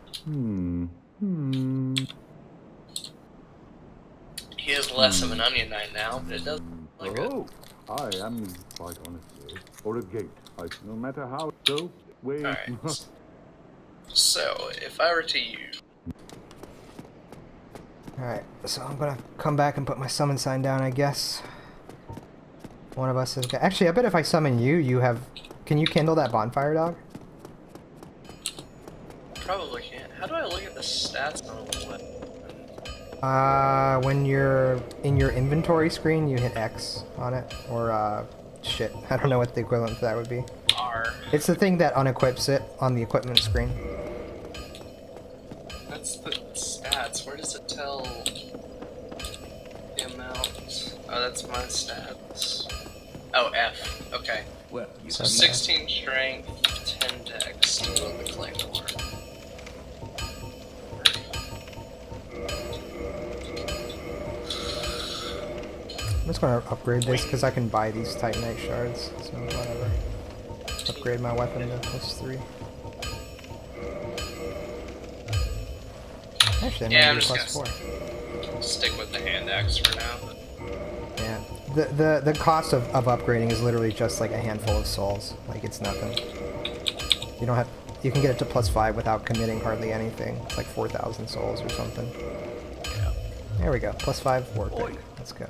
He is less of an Onion Knight now, but it does look good. Oh, I am quite honestly or a gate. No matter how so. Wait. Alright. So, if I were to use. Alright, so I'm gonna come back and put my summon sign down, I guess. One of us is... Actually, I bet if I summon you, you have... Can you kindle that bonfire, dog? Probably can't. How do I look at the stats on a weapon? When you're in your inventory screen, you hit X on it. Or, shit. I don't know what the equivalent for that would be. R. It's the thing that unequips it on the equipment screen. That's the stats. Where does it tell the amount? Oh, that's my stats. Oh, F. Okay. Well, So 16 strength, 10 dex to build the claymore. I'm just gonna upgrade this because I can buy these Titanite shards. So whatever. Upgrade my weapon to +3. Actually, Yeah, I'm maybe just +4. gonna stick with the hand axe for now. Yeah. The cost of upgrading is literally just like a handful of souls. Like it's nothing. You don't have. You can get it to +5 without committing hardly anything. It's like 4,000 souls or something. Yeah. There we go. +5 war pick. Let's go.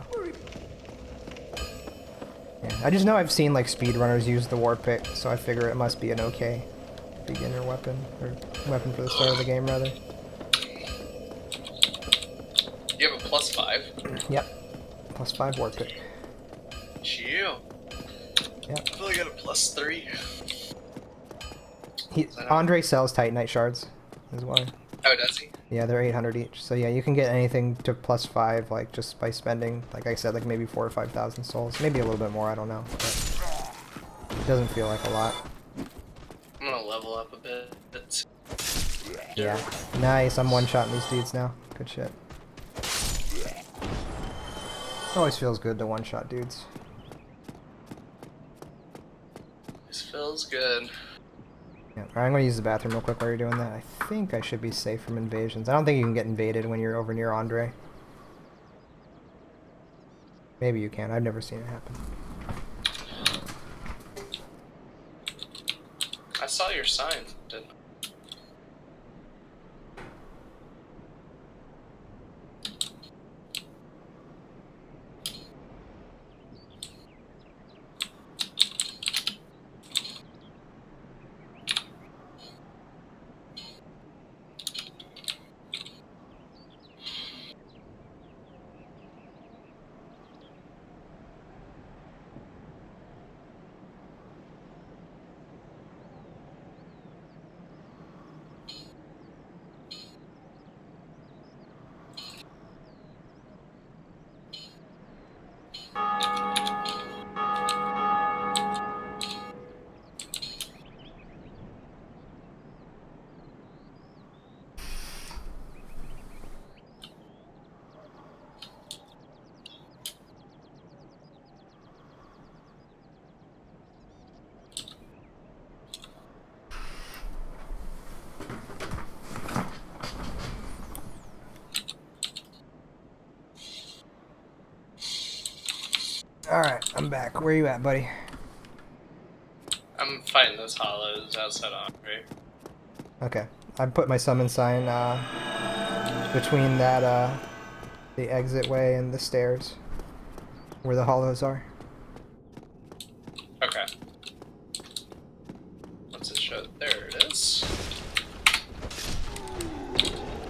Yeah, I just know I've seen like speedrunners use the war pick, so I figure it must be an okay beginner weapon, or weapon for the start of the game rather. You have a +5? Yep. +5 war pick. Chill. Yep. I feel like I got a +3. Andre sells Titanite shards as well. Oh, does he? Yeah, they're 800 each. So yeah, you can get anything to +5 like just by spending, like I said, like maybe 4,000 or 5,000 souls, maybe a little bit more. I don't know. But it doesn't feel like a lot. I'm gonna level up a bit. Yeah. Nice. I'm one-shotting these dudes now. Good shit. Always feels good to one-shot dudes. This feels good. Yeah. Alright, I'm gonna use the bathroom real quick while you're doing that. I think I should be safe from invasions. I don't think you can get invaded when you're over near Andre. Maybe you can. I've never seen it happen. I saw your sign, didn't I? Alright, I'm back. Where you at, buddy? I'm fighting those hollows outside on, right? Okay. I put my summon sign between that the exit way and the stairs where the hollows are. Okay. What's it show? There it is.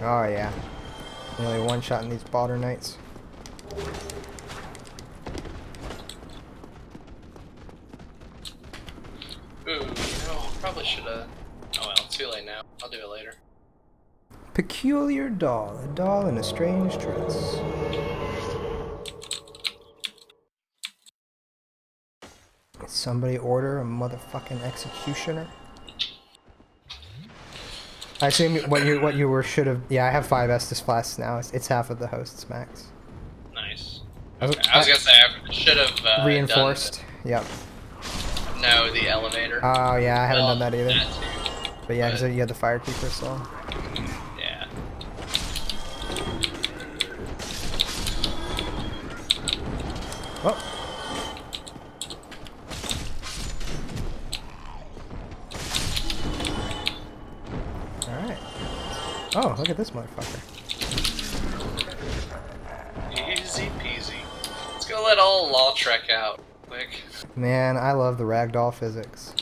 Oh yeah. Nearly one shot in these Balder Knights. Ooh, probably should have. Oh well, too late now. I'll do it later. Peculiar doll. A doll in a strange dress. Did somebody order a motherfucking executioner? I assume what you were should have. Yeah, I have 5 Estus flasks now. It's half of the host's max. Nice. Okay. I was gonna say I should have reinforced. Yep. No, the elevator. Oh yeah, I haven't done that either. That too, but yeah, because you had the fire keeper still. Yeah. Oh. Alright. Oh, look at this motherfucker. Easy peasy. Let's go let all Lautrec out quick. Man, I love the ragdoll physics.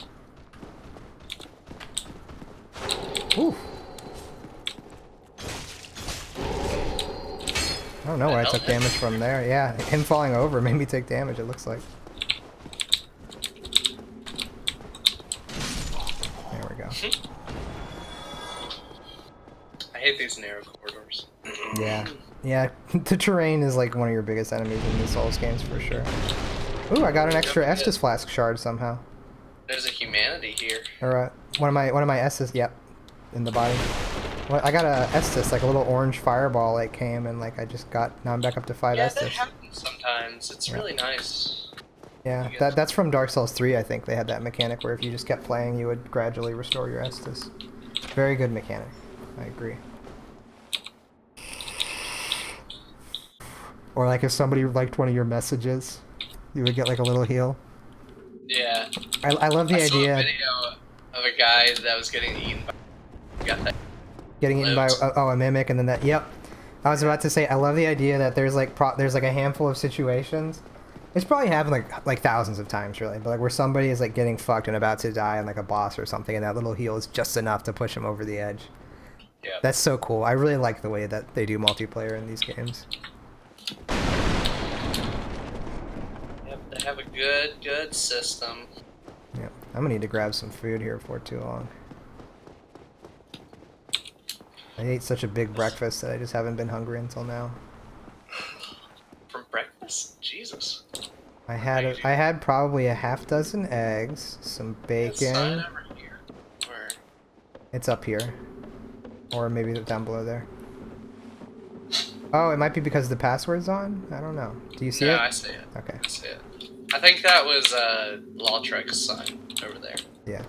Ooh. I don't know where I took damage from there. Yeah, him falling over made me take damage, it looks like. There we go. I hate these narrow corridors. Yeah. Yeah, the terrain is like one of your biggest enemies in the Souls games for sure. Ooh, I got an extra Estus flask shard somehow. There's a humanity here. Or one of my Estus, yep, in the body. Well, I got a Estus, like a little orange fireball like came and like I just got, now I'm back up to 5 Estus. Yeah, that happens sometimes. It's really nice. Yeah, that's from Dark Souls 3, I think. They had that mechanic where if you just kept playing, you would gradually restore your Estus. Very good mechanic. I agree. Or like if somebody liked one of your messages, you would get like a little heal. Yeah. I love the I saw idea. a video of a guy that was getting eaten by... Got that. Getting eaten by a mimic, and then that. Yep. I was about to say I love the idea that there's like a handful of situations. It's probably happened like thousands of times really, but like where somebody is like getting fucked and about to die on like a boss or something, and that little heal is just enough to push him over the edge. Yeah. That's so cool. I really like the way that they do multiplayer in these games. Yep, they have a good system. Yeah, I'm gonna need to grab some food here before too long. I ate such a big breakfast that I just haven't been hungry until now. From breakfast? Jesus. I had probably a half dozen eggs, some bacon. Over here. Where? It's up here, or maybe down below there. Oh, it might be because the password's on? I don't know. Do you see it? Yeah, I see it. Okay. I see it. I think that was Lautrec's sign over there. Yeah.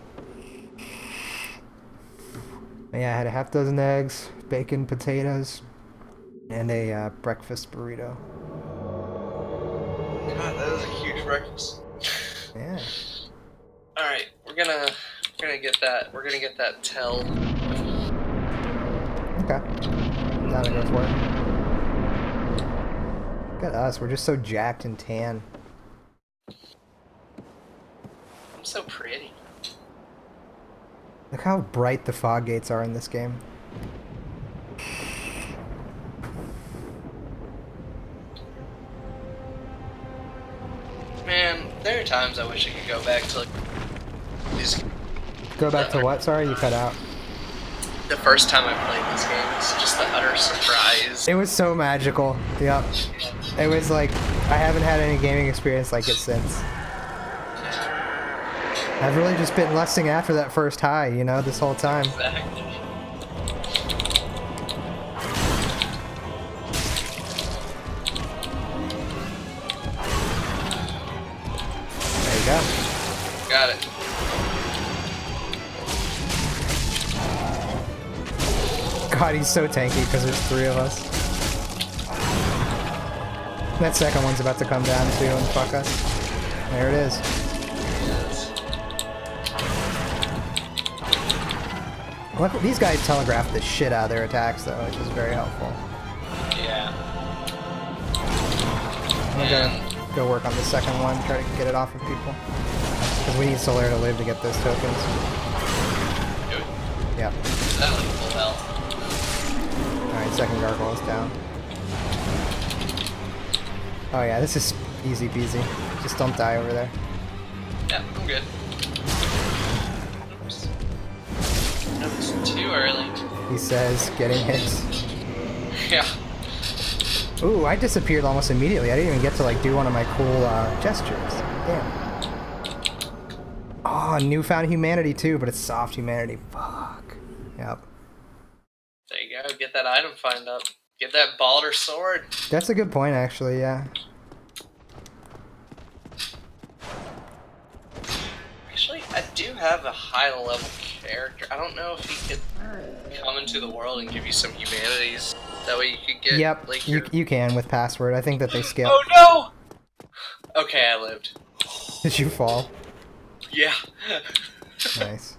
Yeah, I had a half dozen eggs, bacon, potatoes, and a breakfast burrito. God, that is a huge breakfast. Yeah. All right, we're gonna get that. We're gonna get that tell. Okay. Now to go for it. Look at us, we're just so jacked and tan. I'm so pretty. Look how bright the fog gates are in this game. Man, there are times I wish I could go back to like these. Go back to what? Sorry, you cut out. The first time I played this game, it's just the utter surprise. It was so magical. Yep. It was like, I haven't had any gaming experience like it since. I've really just been lusting after that first high, you know, this whole time. Exactly. There you go. Got it. God, he's so tanky because there's 3 of us. That second one's about to come down too and fuck us. There it is. Look, these guys telegraph the shit out of their attacks though, which is very helpful. Yeah. I'm gonna go work on the second one, try to get it off of people. Because we need Solaire to live to get those tokens. Do it. Yeah. That like full health. Alright, second gargoyle is down. Oh yeah, this is easy peasy. Just don't die over there. Yeah, I'm good. Oops. No, it's too early. He says, getting hit. Yeah. Ooh, I disappeared almost immediately. I didn't even get to like do one of my cool gestures. Damn. Oh, newfound humanity too, but it's soft humanity. Fuck. Yep. There you go. Get that item find up. Get that Balder sword. That's a good point, actually. Yeah. Actually, I do have a high level character. I don't know if he could come into the world and give you some humanities. That way you could get. Yep. Like, You can with password. I think that they skip. Oh no! Okay, I lived. Did you fall? Yeah. Nice.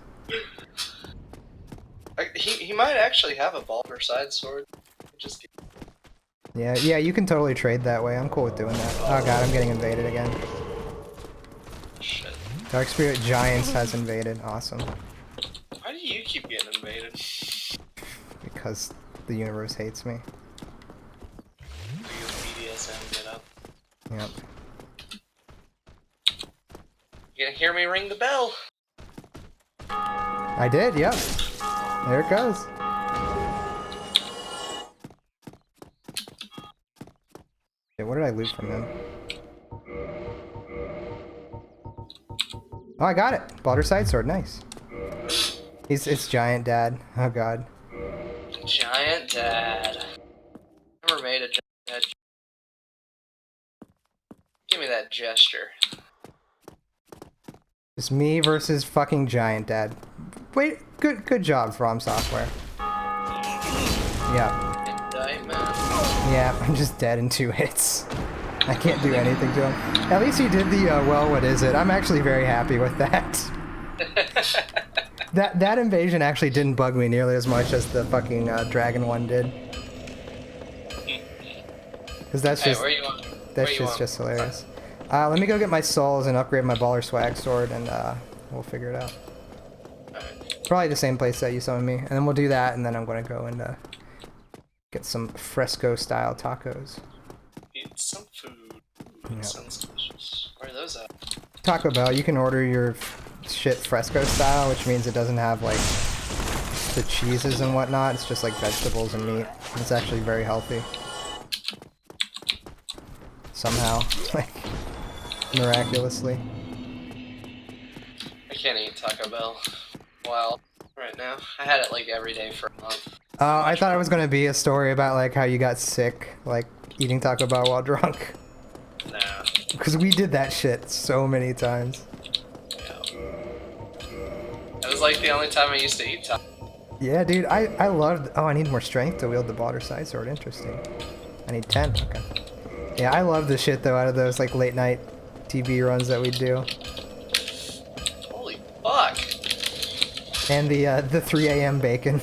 He might actually have a Balder side sword. Just Yeah, you can totally trade that way. I'm cool with doing that. Oh god, I'm getting invaded again. shit. Dark Spirit Giants has invaded. Awesome. Why do you keep getting invaded? Because the universe hates me. Do your BDSM get up? Yep. You gonna hear me ring the bell? I did, yep. There it goes. Okay, what did I loot from him? Oh, I got it. Balder side sword, nice. It's Giant Dad. Oh god. Giant Dad. Never made a Giant Dad. Give me that gesture. It's me versus fucking Giant Dad. Wait, good job, From Software. Yeah. Indictment. Yeah, I'm just dead in 2 hits. I can't do anything to him. At least he did the, well, what is it? I'm actually very happy with that. That invasion actually didn't bug me nearly as much as the fucking dragon one did. Because that's Hey, just, where you on? that's just hilarious. Let me go get my souls and upgrade my Baller Swag sword, and we'll figure it out. Probably the same place that you summoned me, and then we'll do that, and then I'm going to go and get some fresco-style tacos. Eat some food. Yep. Sounds delicious. Where are those at? Taco Bell, you can order your shit fresco style, which means it doesn't have like the cheeses and whatnot. It's just like vegetables and meat. It's actually very healthy. Somehow, like miraculously. I can't eat Taco Bell. Wild right now. I had it like every day for a month. I thought it was gonna be a story about like how you got sick, like eating Taco Bell while drunk. Nah. Because we did that shit so many times. Yeah. It was like the only time I used to eat Taco. Yeah, dude, I loved. Oh, I need more strength to wield the Balder side sword. Interesting. I need 10. Okay. Yeah, I love the shit though out of those like late night TV runs that we do. Holy fuck. And the 3 a.m. bacon.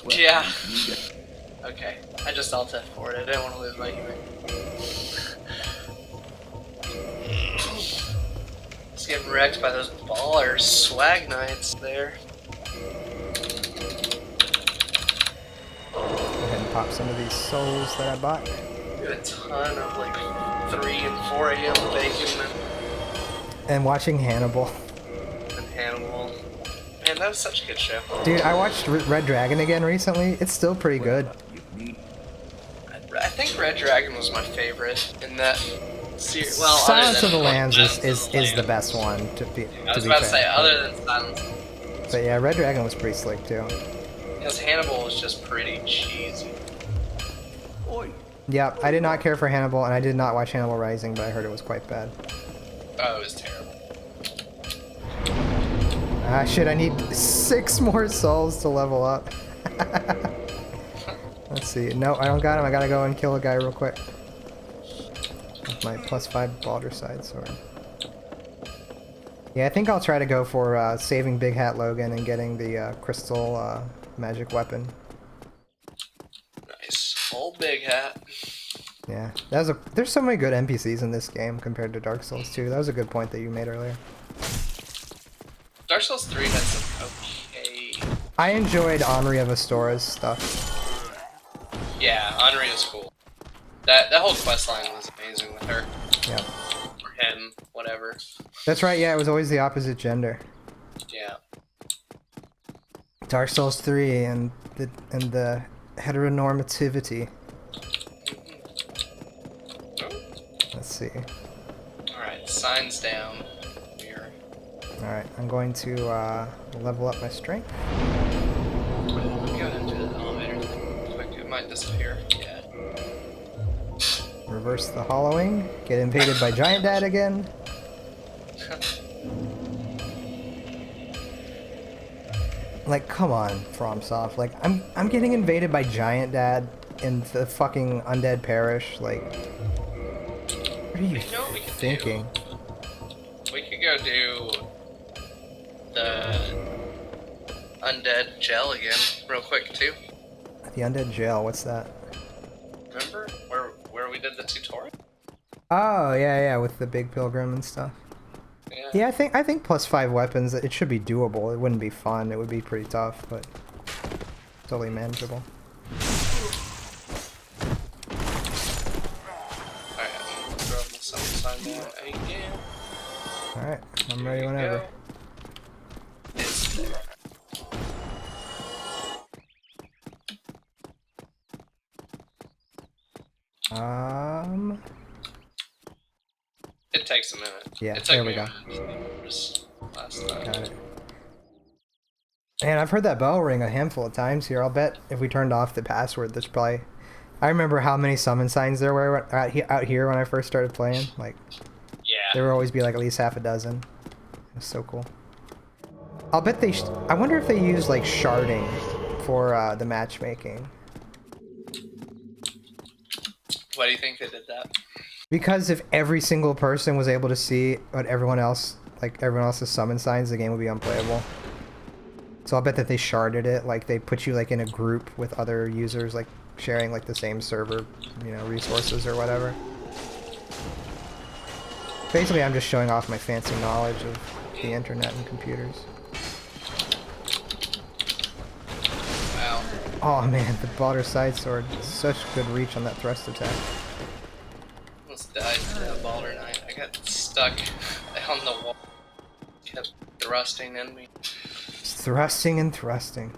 Yeah. Okay. I just alt F for it. I didn't want to lose my human. Just getting wrecked by those ballers. Swag Knights there. Go ahead and pop some of these souls that I bought. Got a ton of like 3 and 4 a.m. bacon And watching Hannibal. and Hannibal. Man, that was such a good show. Dude, I watched Red Dragon again recently. It's still pretty good. I think Red Dragon was my favorite in that series. Well, Silence other of than the Lambs is Silence of the best one to be. I was to be about to fair. say, other than Silence. But yeah, Red Dragon was pretty slick too. Because Hannibal was just pretty cheesy. Yeah, I did not care for Hannibal, and I did not watch Hannibal Rising, but I heard it was quite bad. Oh, it was terrible. Ah, shit, I need 6 more souls to level up. That Let's see. No, I don't got him. I gotta go and kill a guy real quick. With my +5 Balder side sword. Yeah, I think I'll try to go for saving Big Hat Logan and getting the crystal magic weapon. Nice. Old Big Hat. Yeah, there's so many good NPCs in this game compared to Dark Souls 2. That was a good point that you made earlier. Dark Souls 3 had some okay... I enjoyed Henri of Astora's stuff. Yeah, Henri is cool. That whole quest line was amazing with her. Yeah. Or him, whatever. That's right, yeah, it was always the opposite gender. Yeah. Dark Souls 3 and the heteronormativity. Let's see. Alright, signs down. Alright, I'm going to level up my strength. Go into the elevator quick, it might disappear. Yeah. Reverse the hollowing. Get invaded by Giant Dad again. Like, come on, FromSoft. Like, I'm getting invaded by Giant Dad in the fucking Undead Parish. Like, what are you thinking? We could go do the Undead Gel again, real quick too. The Undead Jail, what's that? Remember where we did the tutorial? Oh, yeah, with the big pilgrim and stuff. Yeah, I think +5 weapons, it should be doable. It wouldn't be fun. It would be pretty tough, but totally manageable. Alright, I'm gonna throw the sign down again. Alright, I'm ready whenever. It's there. It takes a minute. Yeah, it there we go. Last time. Got it. Man, I've heard that bell ring a handful of times here. I'll bet if we turned off the password, there's probably... I remember how many summon signs there were out here when I first started playing. Like, yeah. there would always be like at least half a dozen. It was so cool. I'll bet they... I wonder if they use like sharding for the matchmaking. Why do you think they did that? Because if every single person was able to see what everyone else, like everyone else's summon signs, the game would be unplayable. So I'll bet that they sharded it, like they put you like in a group with other users, like sharing like the same server, you know, resources or whatever. Basically, I'm just showing off my fancy knowledge of the internet and computers. Wow. Oh man, the Balder side sword, such good reach on that thrust attack. Almost died to that Balder Knight. I got stuck on the wall. Kept thrusting in me. Just thrusting and thrusting.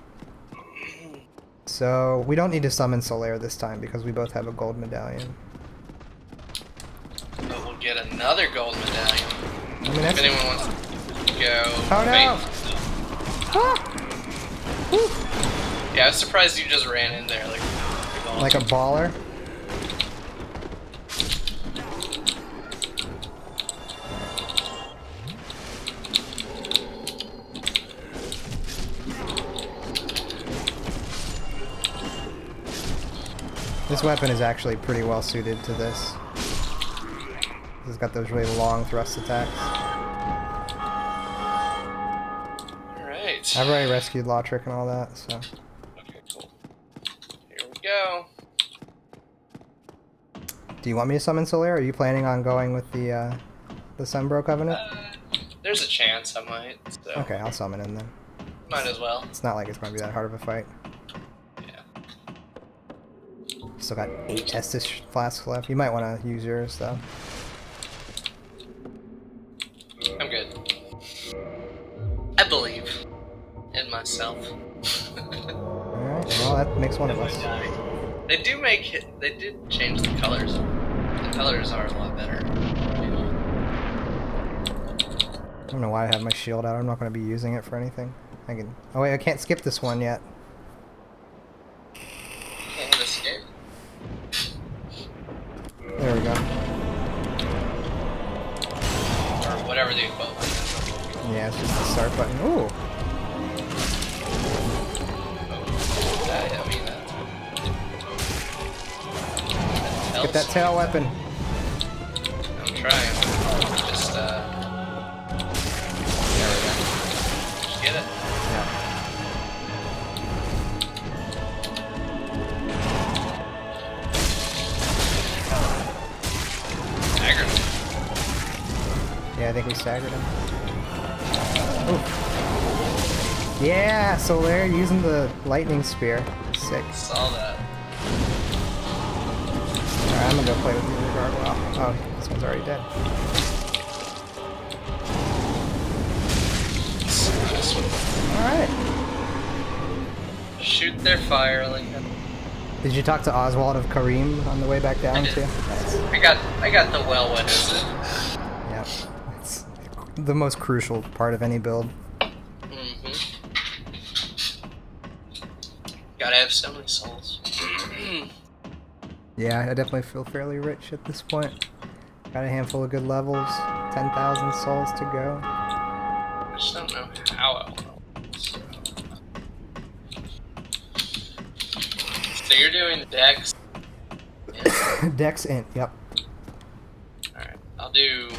So, we don't need to summon Solaire this time because we both have a gold medallion. But we'll get another gold medallion. I mean, that's... If anyone wants to go... Oh no! Ah! Yeah, I was surprised you just ran in there like a baller. This weapon is actually pretty well suited to this. It's got those really long thrust attacks. Alright. I've already rescued Lautrec and all that, so... Okay, cool. Here we go. Do you want me to summon Solaire, or are you planning on going with the Sunbro Covenant? There's a chance I might, so... Okay, I'll summon him then. Might as well. It's not like it's going to be that hard of a fight. Still got 8 Estus flasks left. You might want to use yours, though. I'm good. I believe in myself. Alright, well, that makes one of us. They do make it... They did change the colors. The colors are a lot better. I don't know why I have my shield out. I'm not going to be using it for anything. I can... Oh, wait, I can't skip this one yet. Can't escape. There we go. Or whatever the equivalent is. Yeah, it's just the start button. Ooh! Get that tail weapon. I'm trying. Just, There we go. just get it. Yeah. Staggered him. Yeah, I think we staggered him. Oof. Yeah, so they're using the lightning spear. Sick. Saw that. Alright, I'm gonna go play with the other gargoyle. Oh, this one's already dead. Alright. Shoot their fire, Lincoln. Did you talk to Oswald of Kareem on the way back down I did. too? Nice. I got the well witness. Yeah. It's the most crucial part of any build. Mm-hmm. Gotta have so many souls. Yeah, I definitely feel fairly rich at this point. Got a handful of good levels, 10,000 souls to go. I just don't know how I want to. So you're doing Dex. Yeah. Dex int, yep. Alright, I'll do.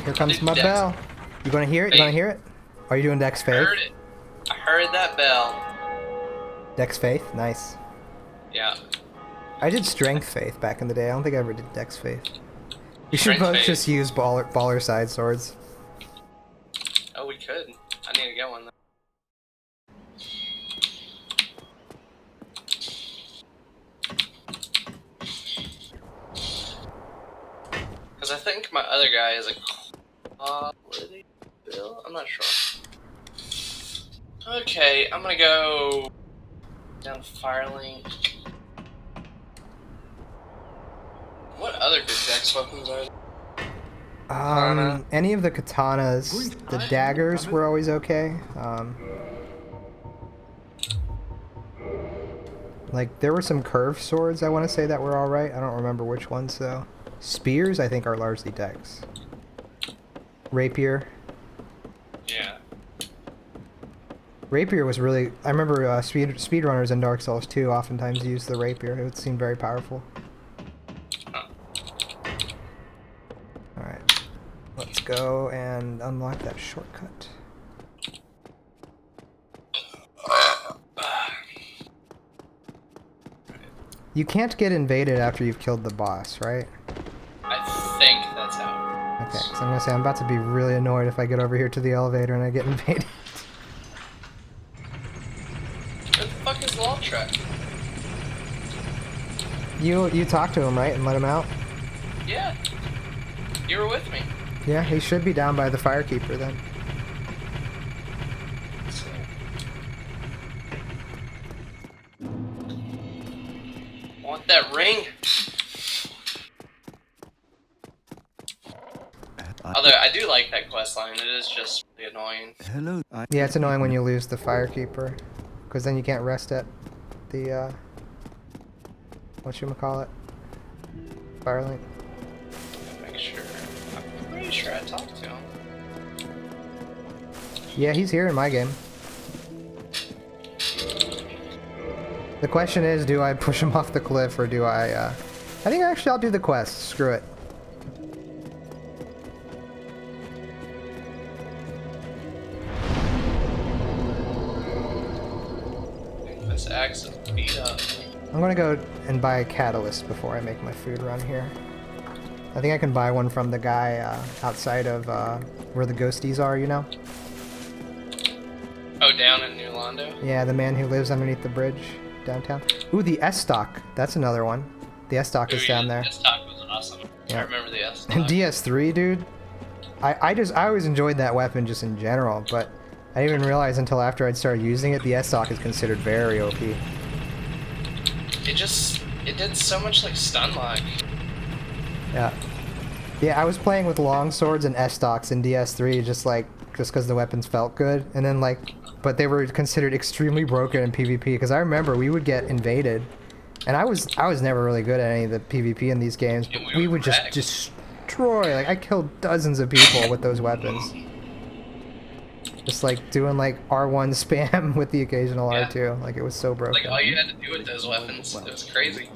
Here comes my Dex. bell. You gonna hear it? You gonna hear it? Are you doing Dex I Faith? heard it. I heard that bell. Dex Faith? Nice. Yeah. I did Strength Faith back in the day. I don't think I ever did Dex Faith. We should Strength both Faith. just use baller side swords. Oh, we could. I need to get one though. Because I think my other guy is a quality bill. I'm not sure. Okay, I'm gonna go down Firelink. What other good dex weapons are there? Katana. Any of the katanas, the daggers were always okay. Like, there were some curved swords, I want to say, that were alright. I don't remember which ones, though. Spears, I think, are largely dex. Rapier. Yeah. Rapier was really... I remember speedrunners in Dark Souls 2 oftentimes used the rapier. It seemed very powerful. Huh. Alright. Let's go and unlock that shortcut. You can't get invaded after you've killed the boss, right? I think that's how. Okay, so I'm gonna say I'm about to be really annoyed if I get over here to the elevator and I get invaded. Where the fuck is Lawtrek? You talked to him, right, and let him out? Yeah. You were with me. Yeah, he should be down by the firekeeper then. So. Want that ring? Although I do like that quest line, it is just really annoying. Hello. Yeah, it's annoying when you lose the firekeeper, because then you can't rest at the, whatchamacallit? Firelink. Make sure. I'm pretty sure I talked to him. Yeah, he's here in my game. The question is, do I push him off the cliff, or do I think actually I'll do the quest. Screw it. This axe is beat up. I'm gonna go and buy a catalyst before I make my food run here. I think I can buy one from the guy outside of where the ghosties are, you know? Oh, down in New Londo? Yeah, the man who lives underneath the bridge downtown. Ooh, the S-Stock. That's another one. The S-Stock is down there. S-Stock was awesome. Yeah. I remember the S-Stock. And DS3, dude. I always enjoyed that weapon just in general, but I didn't even realize until after I'd started using it, the S-Stock is considered very OP. It did so much like stun lock. Yeah. Yeah, I was playing with long swords and S-Stocks in DS3 just because the weapons felt good, and then but they were considered extremely broken in PvP, because I remember we would get invaded, and I was never really good at any of the PvP in these games, but we would just destroy, I killed dozens of people with those weapons. Just doing R1 spam with the occasional Yeah. R2, it was so broken. Like all you had to do with those weapons, it was crazy.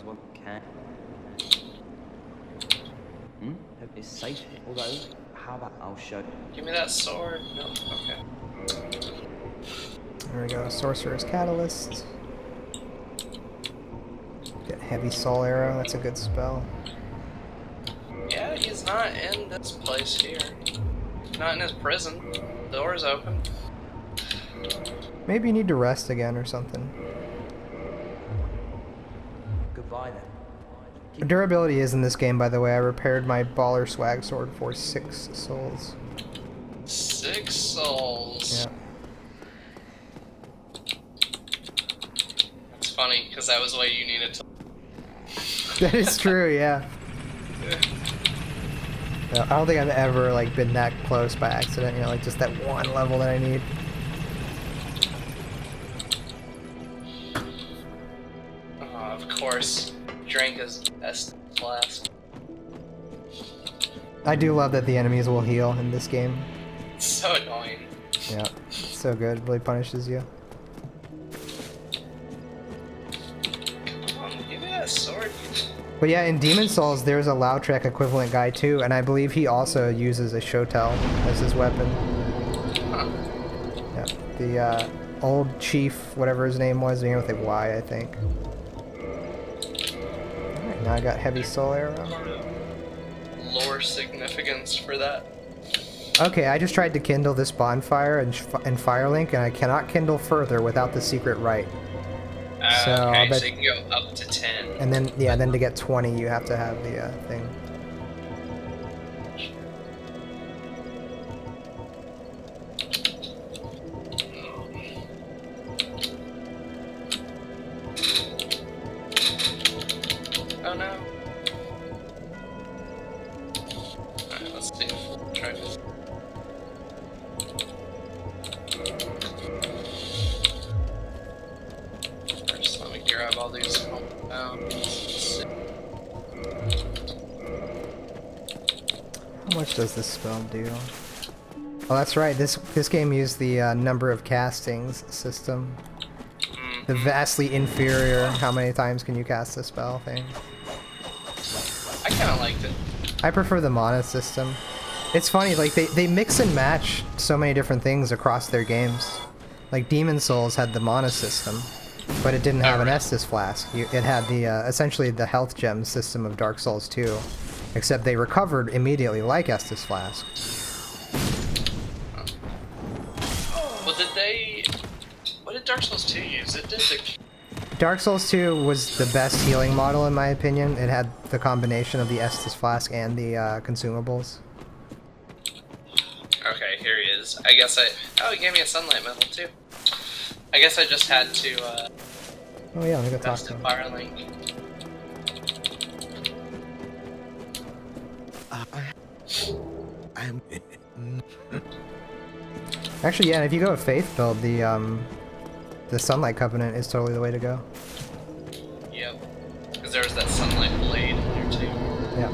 It's safe. Although, how about I'll show. Give me that sword. No. Okay. There we go. Sorcerer's Catalyst. Get Heavy Soul Arrow. That's a good spell. Yeah, he's not in this place here. Not in his prison. The door's open. Maybe you need to rest again or something. Goodbye then. Durability is in this game, by the way. I repaired my baller swag sword for 6 souls. 6 souls. Yeah. That's funny, because that was what you needed to... That is true, yeah. No, I don't think I've ever like been that close by accident, you know, like just that one level that I need. Oh, of course. Drank his best flask. I do love that the enemies will heal in this game. It's so annoying. Yeah, so good. Really punishes you. Come on, give me that sword. But yeah, in Demon Souls, there's a Lautrec equivalent guy too, and I believe he also uses a Shotel as his weapon. Huh. Yeah, the old chief, whatever his name was, began with a Y, I think. Alright, now I got Heavy Soul Arrow. Lore significance for that. Okay, I just tried to kindle this bonfire in Firelink, and I cannot kindle further without the secret rite. So, Okay, I'll bet, so you can go up to 10. and then yeah, then to get 20, you have to have the thing. Oh no. Alright, let's see if we'll try this. First, let me grab all these compounds. How much does this spell do? Oh, that's right. This game used the number of castings system. The vastly inferior how many times can you cast a spell thing. I kinda liked it. I prefer the mana system. It's funny, like they mix and match so many different things across their games. Like Demon Souls had the mana system, but it didn't have an Estus flask. It had the essentially the health gem system of Dark Souls 2, except they recovered immediately like Estus flask. Well, what did Dark Souls 2 use? It did the... Dark Souls 2 was the best healing model in my opinion. It had the combination of the Estus flask and the consumables. Okay, here he is. I guess oh, he gave me a sunlight medal too. I guess I just had to, Oh yeah, let me go talk test to the him. Firelink. I'm Actually, yeah, if you go with Faith build, the Sunlight Covenant is totally the way to go. Yep. Because there was that sunlight blade in there too. Yeah.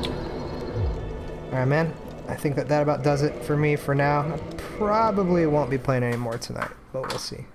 Alright, man. I think that about does it for me for now. I probably won't be playing anymore tonight, but we'll see.